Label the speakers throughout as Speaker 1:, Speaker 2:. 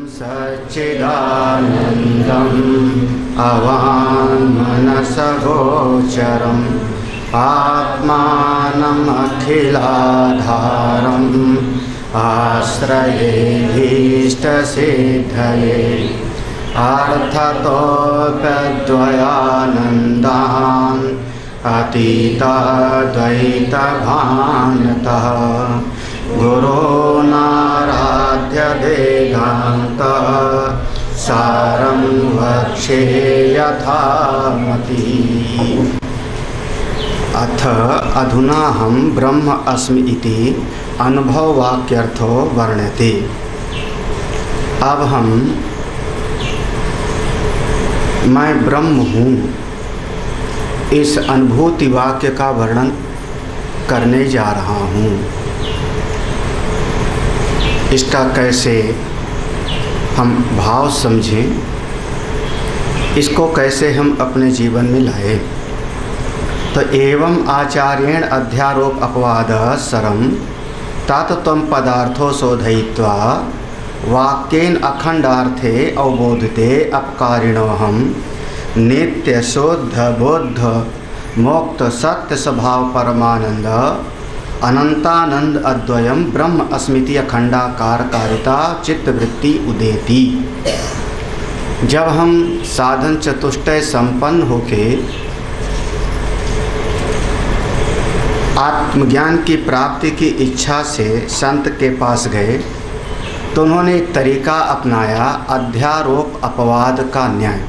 Speaker 1: सच्चिदानन्दम् अवाङ्मनसगोचरम् आत्मानमखिलाधारम् आश्रयेऽभीष्टसिद्धये अर्थतोऽप्यद्वयानन्दान् अतीताद्वैतभान्तः गुरोनाराध्य वेदान्तः सारं वक्ष्ये यथामति। अथ अधुना हम ब्रह्म अस्मि इति अनुभव वाक्यर्थो वर्ण्यते। अब हम मैं ब्रह्म हूँ इस अनुभूति वाक्य का वर्णन करने जा रहा हूँ। इसका कैसे हम भाव समझें, इसको कैसे हम अपने जीवन में लाएं। तो एवं आचार्येण अध्यारोप अपवाद सरम तत्त्वं पदार्थो शोधयित्वा वाक्येन अखंडार्थे अवबोधिते अपकारिणोऽहं नित्य शुद्ध बुद्ध मोक्त सत्य स्वभाव परमानंद अनंतानंद अद्वयम ब्रह्म अस्मिति अखंडाकार कारिता चित्तवृत्ति उदेति। जब हम साधन चतुष्टय संपन्न होके आत्मज्ञान की प्राप्ति की इच्छा से संत के पास गए तो उन्होंने एक तरीका अपनाया, अध्यारोप अपवाद का न्याय।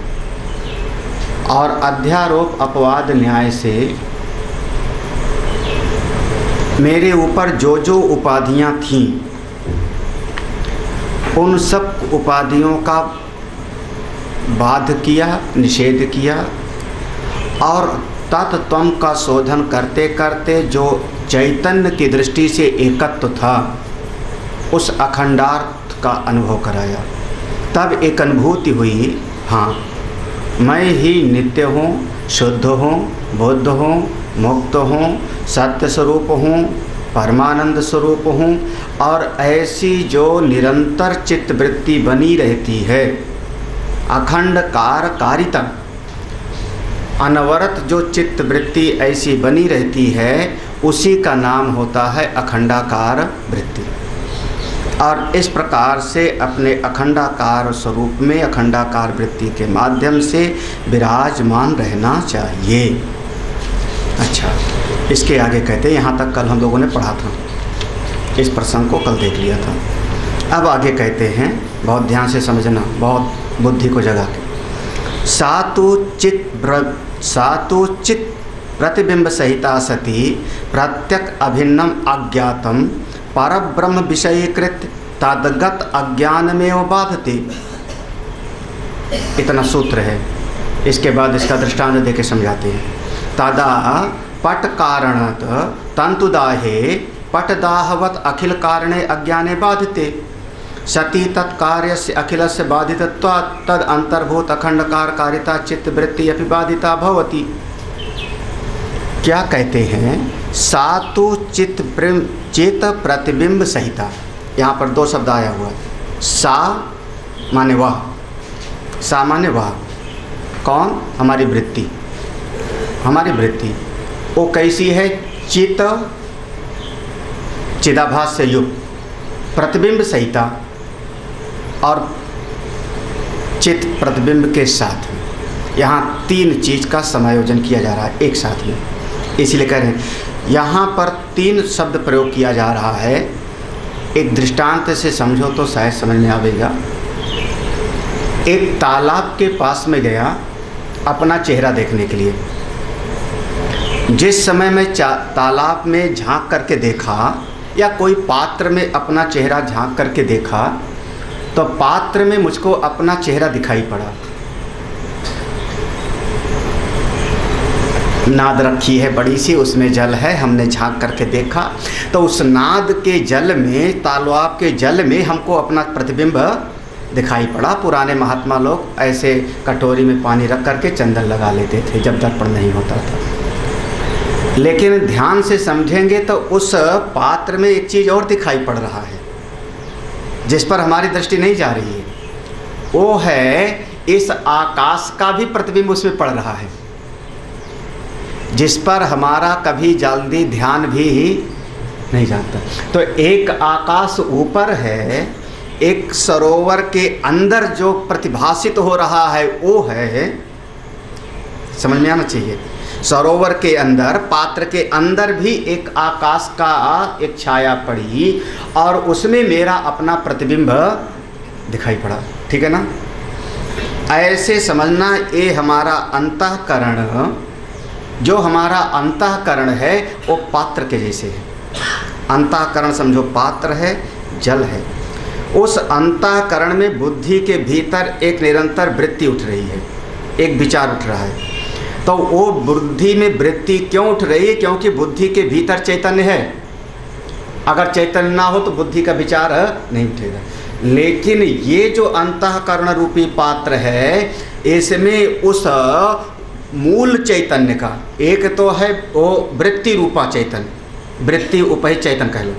Speaker 1: और अध्यारोप अपवाद न्याय से मेरे ऊपर जो जो उपाधियां थीं उन सब उपाधियों का बाध किया, निषेध किया और तत्त्वम का शोधन करते करते जो चैतन्य की दृष्टि से एकत्व था उस अखंडार्थ का अनुभव कराया। तब एक अनुभूति हुई, हाँ मैं ही नित्य हूँ, शुद्ध हूँ, बुद्ध हूँ, मुक्त हूँ, सत्य स्वरूप हूँ, परमानंद स्वरूप हूँ। और ऐसी जो निरंतर चित्तवृत्ति बनी रहती है, अखंड कारिता, अनवरत जो चित्तवृत्ति ऐसी बनी रहती है उसी का नाम होता है अखंडाकार वृत्ति। और इस प्रकार से अपने अखंडाकार स्वरूप में अखंडाकार वृत्ति के माध्यम से विराजमान रहना चाहिए। अच्छा, इसके आगे कहते हैं, यहाँ तक कल हम लोगों ने पढ़ा था, इस प्रसंग को कल देख लिया था। अब आगे कहते हैं, बहुत ध्यान से समझना, बहुत बुद्धि को जगा के। सातु चित प्रतिबिंब सहिता सती प्रत्यक अभिन्नम अज्ञातम परब्रह्म विषयीकृत तद्गत अज्ञानमेव बाधते। इतना सूत्र है। इसके बाद इसका दृष्टांत देके समझाते हैं। तदा पट कारणत तंतुदाहे पटदाहवत अखिल कारणे अज्ञाने बाधते सती तत्कार्यस्य अखिलस्य बाधितत्वात् तद अंतर्भूत अखंडकार कारिता चित्तवृत्ति अपि बाधिता भवति। क्या कहते हैं? सातु चित प्रतिबिंब सहिता। यहाँ पर दो शब्द आया हुआ है। सा माने वह, सा माने वह। कौन? हमारी वृत्ति। हमारी वृत्ति वो कैसी है? चित चिदाभास से युक्त, प्रतिबिंब सहिता और चित प्रतिबिंब के साथ। यहाँ तीन चीज़ का समायोजन किया जा रहा है एक साथ में, इसलिए कह रहे हैं। यहाँ पर तीन शब्द प्रयोग किया जा रहा है। एक दृष्टांत से समझो तो शायद समझ में आवेगा। एक तालाब के पास में गया अपना चेहरा देखने के लिए। जिस समय मैं तालाब में झांक करके देखा या कोई पात्र में अपना चेहरा झांक करके देखा तो पात्र में मुझको अपना चेहरा दिखाई पड़ा। नाद रखी है बड़ी सी, उसमें जल है, हमने झांक करके देखा तो उस नाद के जल में, तालाब के जल में हमको अपना प्रतिबिंब दिखाई पड़ा। पुराने महात्मा लोग ऐसे कटोरी में पानी रख करके चंदन लगा लेते थे जब दर्पण नहीं होता था। लेकिन ध्यान से समझेंगे तो उस पात्र में एक चीज़ और दिखाई पड़ रहा है जिस पर हमारी दृष्टि नहीं जा रही है। वो है इस आकाश का भी प्रतिबिंब उसमें पड़ रहा है, जिस पर हमारा कभी जल्दी ध्यान भी नहीं जाता। तो एक आकाश ऊपर है, एक सरोवर के अंदर जो प्रतिभासित हो रहा है वो है, समझ में आना चाहिए। सरोवर के अंदर, पात्र के अंदर भी एक आकाश का एक छाया पड़ी और उसमें मेरा अपना प्रतिबिंब दिखाई पड़ा, ठीक है ना। ऐसे समझना, ये हमारा अंतःकरण, जो हमारा अंतःकरण है वो पात्र के जैसे है। अंतःकरण समझो पात्र है, जल है। उस अंतःकरण में बुद्धि के भीतर एक निरंतर वृत्ति उठ रही है, एक विचार उठ रहा है। तो वो बुद्धि में वृत्ति क्यों उठ रही है? क्योंकि बुद्धि के भीतर चैतन्य है। अगर चैतन्य ना हो तो बुद्धि का विचार नहीं उठेगा। लेकिन ये जो अंतःकरण रूपी पात्र है, इसमें उस मूल चैतन्य का, एक तो है वो वृत्ति रूपा चैतन्य, वृत्ति उपहित चैतन्य कह लो,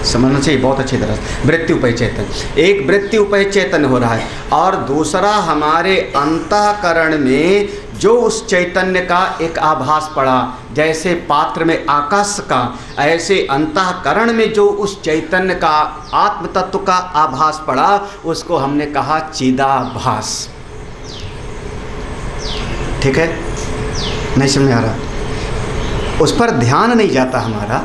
Speaker 1: समझना चाहिए बहुत अच्छी तरह से। वृत्ति उपहित चैतन्य, एक वृत्ति उपहित चैतन्य हो रहा है, और दूसरा हमारे अंतःकरण में जो उस चैतन्य का एक आभास पड़ा, जैसे पात्र में आकाश का, ऐसे अंतःकरण में जो उस चैतन्य का, आत्म तत्व का आभास पड़ा, उसको हमने कहा चिदाभास। ठीक है, नहीं समझ में आ रहा? उस पर ध्यान नहीं जाता हमारा।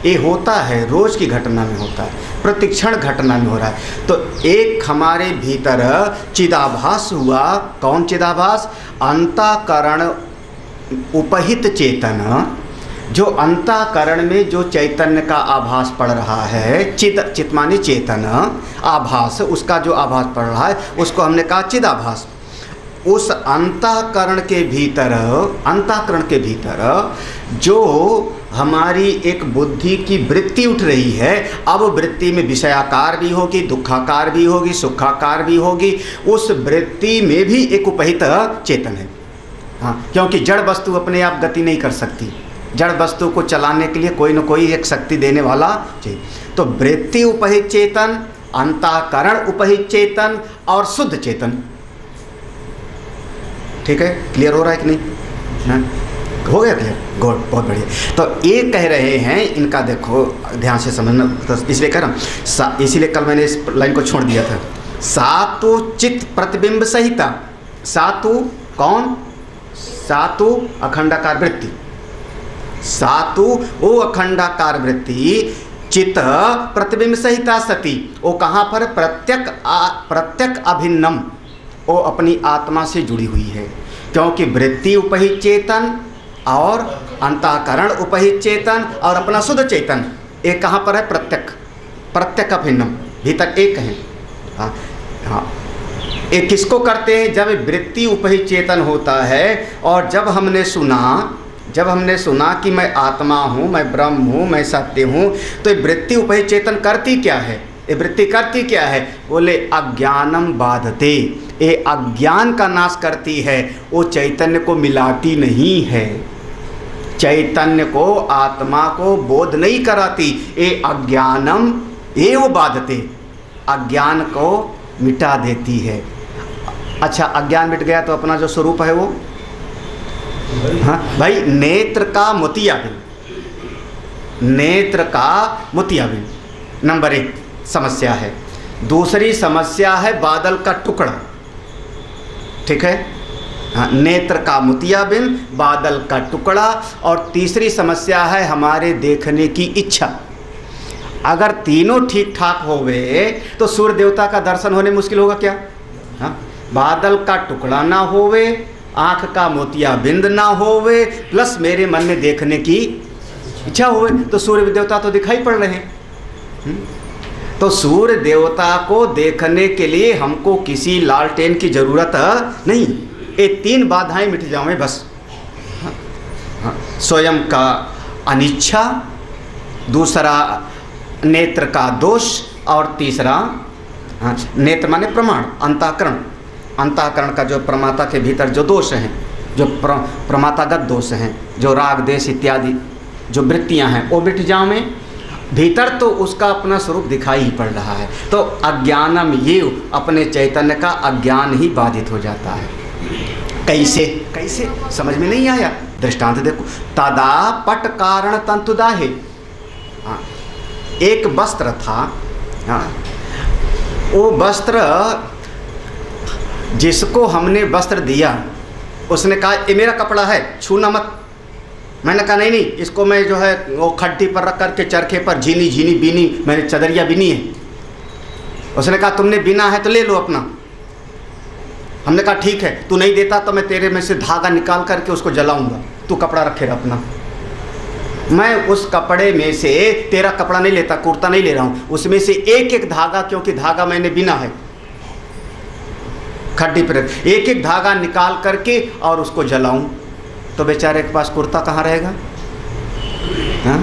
Speaker 1: ये होता है, रोज की घटना में होता है, प्रतिक्षण घटना में हो रहा है। तो एक हमारे भीतर चिदाभास हुआ। कौन चिदाभास? अंतःकरण उपहित चेतन, जो अंतःकरण में जो चैतन्य का आभास पड़ रहा है, चित माने चेतन, आभास, उसका जो आभास पड़ रहा है उसको हमने कहा चिदाभास। उस अंतःकरण के भीतर, अंतःकरण के भीतर जो हमारी एक बुद्धि की वृत्ति उठ रही है, अब वृत्ति में विषयाकार भी होगी, दुखाकार भी होगी, सुखाकार भी होगी। उस वृत्ति में भी एक उपहित चेतन है। हाँ, क्योंकि जड़ वस्तु अपने आप गति नहीं कर सकती, जड़ वस्तु को चलाने के लिए कोई न कोई एक शक्ति देने वाला चाहिए। तो वृत्ति उपहित चेतन, अंतःकरण उपहित चेतन और शुद्ध चेतन। ठीक है, क्लियर हो रहा है कि नहीं? हाँ? हो गया क्लियर? गुड, बहुत बढ़िया। तो ये कह रहे हैं, इनका देखो ध्यान से समझना, तो इसलिए कह रहा हूँ, इसीलिए कल मैंने इस लाइन को छोड़ दिया था। सातु चित्त प्रतिबिंब सहिता, सातु कौन? सातु अखंडाकार वृत्ति, सातु वो अखंडाकार वृत्ति चित्त प्रतिबिंब सहिता सती। वो कहाँ पर? प्रत्यक अभिन्नम, वो अपनी आत्मा से जुड़ी हुई है। क्योंकि वृत्ति उपहित चेतन और अंतःकरण उपहित चेतन और अपना शुद्ध चेतन, एक कहाँ पर है? प्रत्यक अभिन्नम, भीतर एक है। हाँ हाँ, एक किसको करते हैं? जब वृत्ति उपहित चेतन होता है। और जब हमने सुना कि मैं आत्मा हूँ, मैं ब्रह्म हूँ, मैं सत्य हूँ, तो ये वृत्ति उपहित चेतन करती क्या है? ये वृत्ति करती क्या है? बोले अज्ञानम बाधते, ये अज्ञान का नाश करती है, वो चैतन्य को मिलाती नहीं है, चैतन्य को, आत्मा को बोध नहीं कराती। ये अज्ञानम एव बाधते, अज्ञान को मिटा देती है। अच्छा, अज्ञान मिट गया तो अपना जो स्वरूप है वो, हाँ भाई, नेत्र का मोतियाबिंद, नेत्र का मोतियाबिंद नंबर 1 समस्या है। दूसरी समस्या है बादल का टुकड़ा। ठीक है, हाँ, नेत्र का मोतियाबिंद, बादल का टुकड़ा। और तीसरी समस्या है हमारे देखने की इच्छा। अगर तीनों ठीक ठाक होवे तो सूर्य देवता का दर्शन होने मुश्किल होगा क्या? हाँ, बादल का टुकड़ा ना होवे, आँख का मोतियाबिंद ना होवे, प्लस मेरे मन में देखने की इच्छा होवे, तो सूर्य देवता तो दिखाई पड़ रहे हैं। तो सूर्य देवता को देखने के लिए हमको किसी लालटेन की ज़रूरत नहीं। ये 3 बाधाएं मिट जाएं बस। हाँ, स्वयं का अनिच्छा, दूसरा नेत्र का दोष, और तीसरा, हाँ, नेत्र माने प्रमाण, अंतःकरण, अंतःकरण का जो प्रमाता के भीतर जो दोष हैं, जो प्रमातागत दोष हैं, जो राग देश इत्यादि जो वृत्तियां हैं, वो मिट जाएं। भीतर तो उसका अपना स्वरूप दिखाई ही पड़ रहा है। तो अज्ञानम ये अपने चैतन्य का अज्ञान ही बाधित हो जाता है। कैसे कैसे समझ में नहीं आया? दृष्टांत देखो। तदा पट कारण तंतुदाहे। हाँ, एक वस्त्र था। हाँ, वो वस्त्र जिसको हमने वस्त्र दिया उसने कहा ये मेरा कपड़ा है, छूना मत। मैंने कहा नहीं नहीं, इसको मैं जो है वो खड्डी पर रख करके चरखे पर झीनी झीनी बीनी, मैंने चदरिया बीनी है। उसने कहा तुमने बीना है तो ले लो अपना। हमने कहा ठीक है, तू नहीं देता तो मैं तेरे में से धागा निकाल करके उसको जलाऊंगा, तू कपड़ा रखे रह अपना। मैं उस कपड़े में से तेरा कपड़ा नहीं लेता, कुर्ता नहीं ले रहा हूँ, उसमें से एक एक धागा, क्योंकि धागा मैंने बिना है खड्डी पर, एक एक धागा निकाल करके और उसको जलाऊं, तो बेचारे के पास कुर्ता कहाँ रहेगा? हाँ?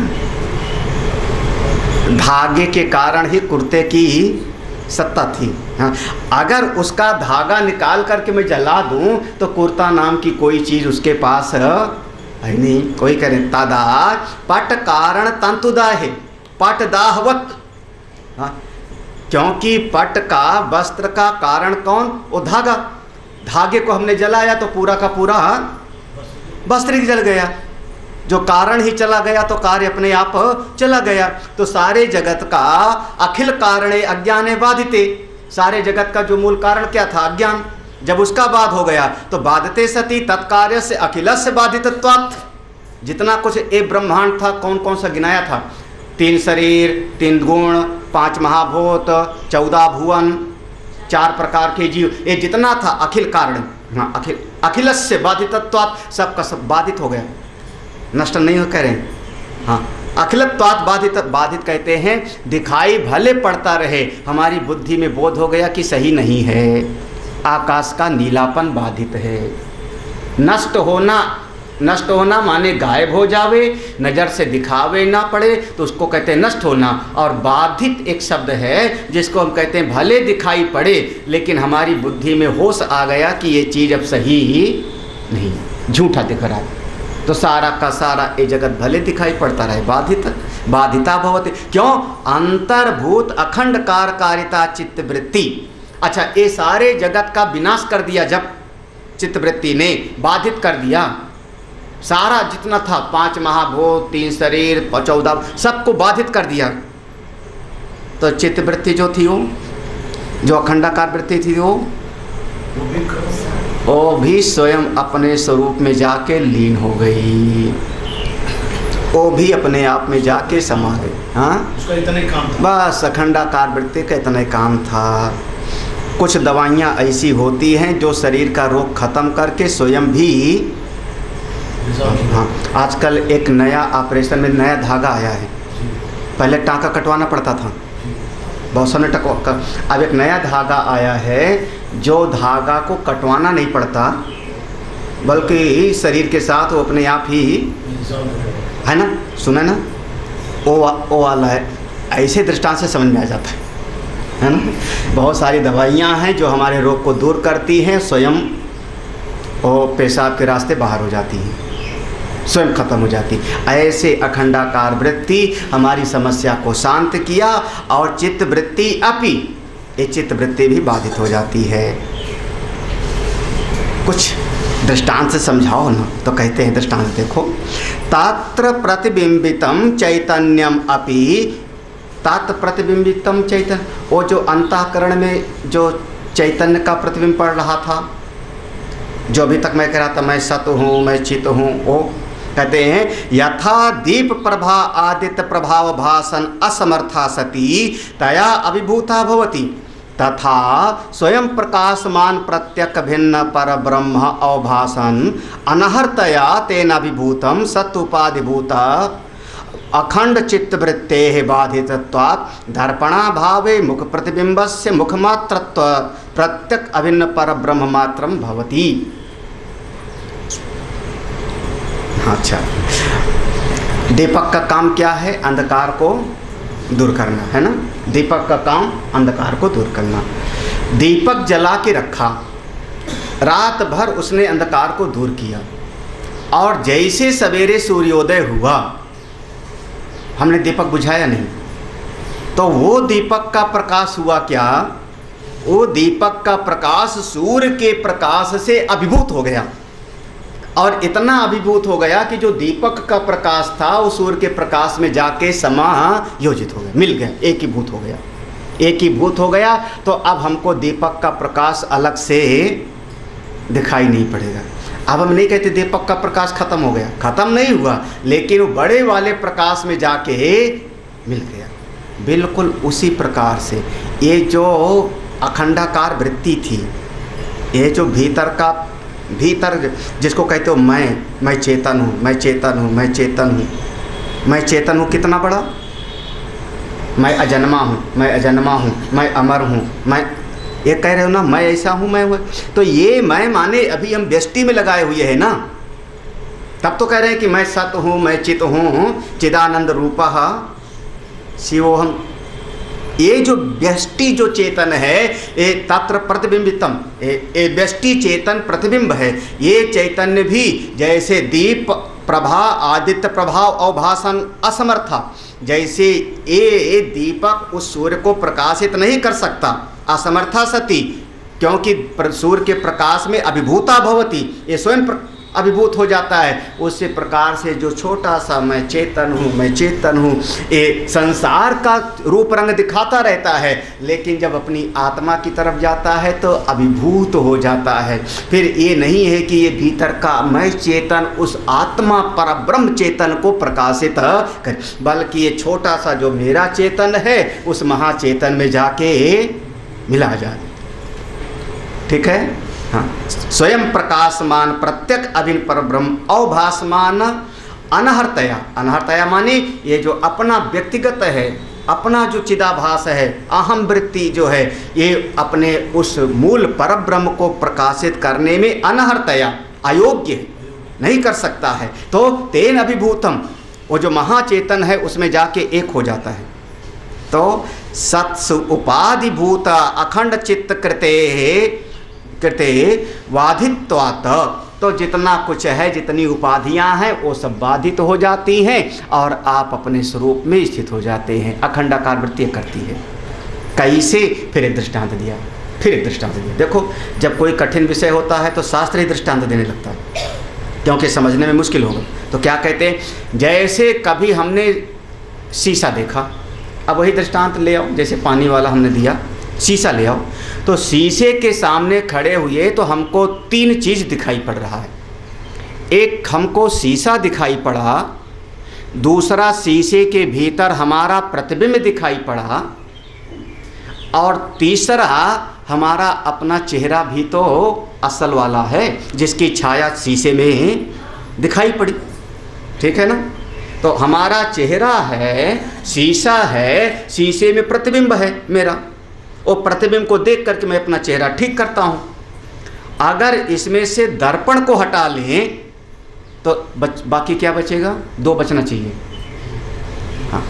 Speaker 1: धागे के कारण ही कुर्ते की सत्ता थी। हाँ? अगर उसका धागा निकाल करके मैं जला दूं तो कुर्ता नाम की कोई चीज़ उसके पास है नहीं। कोई करे तदा पट कारण तंतुदाहे पट दाहवत। हाँ? क्योंकि पट का वस्त्र का कारण कौन? वो धागा। धागे को हमने जलाया तो पूरा का पूरा वस्त्र ही जल गया। जो कारण ही चला गया तो कार्य अपने आप चला गया। तो सारे जगत का अखिल कारणे अज्ञाने बाधिते, सारे जगत का जो मूल कारण क्या था? अज्ञान। जब उसका बाध हो गया तो बाधते सती तत्कार्य से अखिलस्य बाधितत्वात्। जितना कुछ एक ब्रह्मांड था, कौन कौन सा गिनाया था? 3 शरीर, 3 गुण, 5 महाभूत, 14 भुवन, 4 प्रकार के जीव, ये जितना था अखिल कारण। हाँ, अखिलस्य बाधितत्वात्, सबका सब बाधित हो गया, नष्ट नहीं हो कह रहे हैं। हाँ, अखिलत्वात् बाधित। बाधित कहते हैं दिखाई भले पड़ता रहे, हमारी बुद्धि में बोध हो गया कि सही नहीं है। आकाश का नीलापन बाधित है। नष्ट होना माने गायब हो जावे, नज़र से दिखावे ना पड़े, तो उसको कहते हैं नष्ट होना। और बाधित एक शब्द है जिसको हम कहते हैं भले दिखाई पड़े लेकिन हमारी बुद्धि में होश आ गया कि ये चीज़ अब सही ही नहीं, झूठा दिख रहा है, तो सारा का सारा ये जगत भले दिखाई पड़ता रहे, बाधिता भवति। क्यों? अंतर्भूत अखंड कार्यकारिता चित्तवृत्ति। अच्छा, ये सारे जगत का विनाश कर दिया जब चित्तवृत्ति ने, बाधित कर दिया सारा जितना था, 5 महाभूत, 3 शरीर, 14, सबको बाधित कर दिया। तो चित्तवृत्ति जो थी, वो जो अखंडाकार वृत्ति थी, वो भी स्वयं अपने स्वरूप में जाके लीन हो गई, वो भी अपने आप में जाके समा गई। हाँ,
Speaker 2: उसका इतना ही काम था,
Speaker 1: बस अखंडाकार वृत्ति का इतना ही काम था। कुछ दवाइयाँ ऐसी होती हैं जो शरीर का रोग खत्म करके स्वयं भी। हाँ, आजकल एक नया ऑपरेशन में नया धागा आया है, पहले टाँका कटवाना पड़ता था, बहुत सारे अब एक नया धागा आया है जो धागा को कटवाना नहीं पड़ता, बल्कि शरीर के साथ वो अपने आप ही है ना, सुना ना, वो वाला है। ऐसे दृष्टांत से समझ में आ जाता है ना। बहुत सारी दवाइयाँ हैं जो हमारे रोग को दूर करती हैं, स्वयं वो पेशाब के रास्ते बाहर हो जाती हैं, स्वयं खत्म हो जाती। ऐसे अखंडाकार वृत्ति हमारी समस्या को शांत किया, और चित्त वृत्ति अपि, ये चित्त वृत्ति भी बाधित हो जाती है। कुछ दृष्टांत से समझाओ ना, तो कहते हैं दृष्टांत देखो। तत्र प्रतिबिंबितम चैतन्यम अपि, तत् प्रतिबिंबितम चैतन्य, वो जो अंतःकरण में जो चैतन्य का प्रतिबिंब पड़ रहा था, जो अभी तक मैं कह रहा था मैं सत हूँ, मैं चित हूँ, वो कहते हैं यथा दीप प्रभा आदित्य प्रभाव भासन असमर्था सती तया अभिभूता भवति, तथा स्वयं प्रकाशमान प्रत्यक भिन्न पर ब्रह्म अवभासन अनहर्तया तेना विभूतम सत्उपाधिभूता अखंड चित्तवृत्ते बाधितत्वात् दर्पणा भावे मुख प्रतिबिंबस्य मुखमात्रत्व प्रत्यक अभिन्न पर ब्रह्म मात्रम भवति। अच्छा, दीपक का काम क्या है? अंधकार को दूर करना, है ना। दीपक का काम अंधकार को दूर करना। दीपक जला के रखा, रात भर उसने अंधकार को दूर किया, और जैसे सवेरे सूर्योदय हुआ हमने दीपक बुझाया नहीं, तो वो दीपक का प्रकाश हुआ क्या? वो दीपक का प्रकाश सूर्य के प्रकाश से अभिभूत हो गया, और इतना अभिभूत हो गया कि जो दीपक का प्रकाश था वो सूर्य के प्रकाश में जाके समायोजित हो गया, मिल गया, एकीभूत हो गया, एकीभूत हो गया। तो अब हमको दीपक का प्रकाश अलग से दिखाई नहीं पड़ेगा। अब हम नहीं कहते दीपक का प्रकाश खत्म हो गया, खत्म नहीं हुआ, लेकिन वो बड़े वाले प्रकाश में जाके मिल गया। बिल्कुल उसी प्रकार से ये जो अखंडाकार वृत्ति थी, ये जो भीतर जिसको कहते हो मैं चेतन हूँ, मैं चेतन हूँ, मैं चेतन हूँ, मैं चेतन हूँ, कितना बड़ा, मैं अजन्मा हूँ, मैं अजन्मा हूँ, मैं अमर हूँ, मैं ये कह रहे हो ना, मैं ऐसा हूँ, मैं वो। तो ये मैं माने अभी हम व्यष्टि में लगाए हुए हैं ना, तब तो कह रहे हैं कि मैं सत हूँ, मैं चित हूँ, चिदानंद रूपः शिवोहम। ये जो व्यष्टि जो चेतन है, ये तत्र प्रतिबिंबितम, ये व्यष्टि चेतन प्रतिबिंब है। ये चैतन्य भी जैसे दीप प्रभा आदित्य प्रभाव अवभाषण असमर्था, जैसे ये दीपक उस सूर्य को प्रकाशित नहीं कर सकता, असमर्था सती, क्योंकि सूर्य के प्रकाश में अभिभूता भवती, ये स्वयं अभिभूत हो जाता है। उसी प्रकार से जो छोटा सा मैं चेतन हूँ, मैं चेतन हूँ, ये संसार का रूप रंग दिखाता रहता है, लेकिन जब अपनी आत्मा की तरफ जाता है तो अभिभूत हो जाता है। फिर ये नहीं है कि ये भीतर का मैं चेतन उस आत्मा पर ब्रह्म चेतन को प्रकाशित कर, बल्कि ये छोटा सा जो मेरा चेतन है उस महाचेतन में जाके मिला जाए। ठीक है, हाँ। स्वयं प्रकाशमान प्रत्यक अभिन्न पर ब्रह्म अवभासमान अनहर्तया, अनहर्तया माने ये जो अपना व्यक्तिगत है, अपना जो चिदाभास है, अहम वृत्ति जो है, ये अपने उस मूल पर ब्रह्म को प्रकाशित करने में अनहर्तया अयोग्य है, नहीं कर सकता है। तो तेन अभिभूतम, वो जो महाचेतन है उसमें जाके एक हो जाता है। तो सत्सु उपाधिभूत अखंड चित्त कृते बाधित्वात्, तो जितना कुछ है, जितनी उपाधियां हैं वो सब बाधित हो जाती हैं और आप अपने स्वरूप में स्थित हो जाते हैं। अखंडाकार वृत्ति करती है। कैसे? फिर एक दृष्टांत दिया, फिर एक दृष्टांत दिया। देखो, जब कोई कठिन विषय होता है तो शास्त्र ही दृष्टांत देने लगता है, क्योंकि समझने में मुश्किल होगा। तो क्या कहते हैं, जैसे कभी हमने शीशा देखा, अब वही दृष्टांत ले आओ, जैसे पानी वाला हमने दिया, शीशा ले आओ, तो शीशे के सामने खड़े हुए तो हमको तीन चीज़ दिखाई पड़ रहा है। एक हमको शीशा दिखाई पड़ा, दूसरा शीशे के भीतर हमारा प्रतिबिंब दिखाई पड़ा, और तीसरा हमारा अपना चेहरा भी तो असल वाला है, जिसकी छाया शीशे में दिखाई पड़ी। ठीक है ना? तो हमारा चेहरा है, शीशा है, शीशे में प्रतिबिंब है मेरा, वो प्रतिबिंब को देख करके मैं अपना चेहरा ठीक करता हूँ। अगर इसमें से दर्पण को हटा लें तो बाकी क्या बचेगा? दो बचना चाहिए। हाँ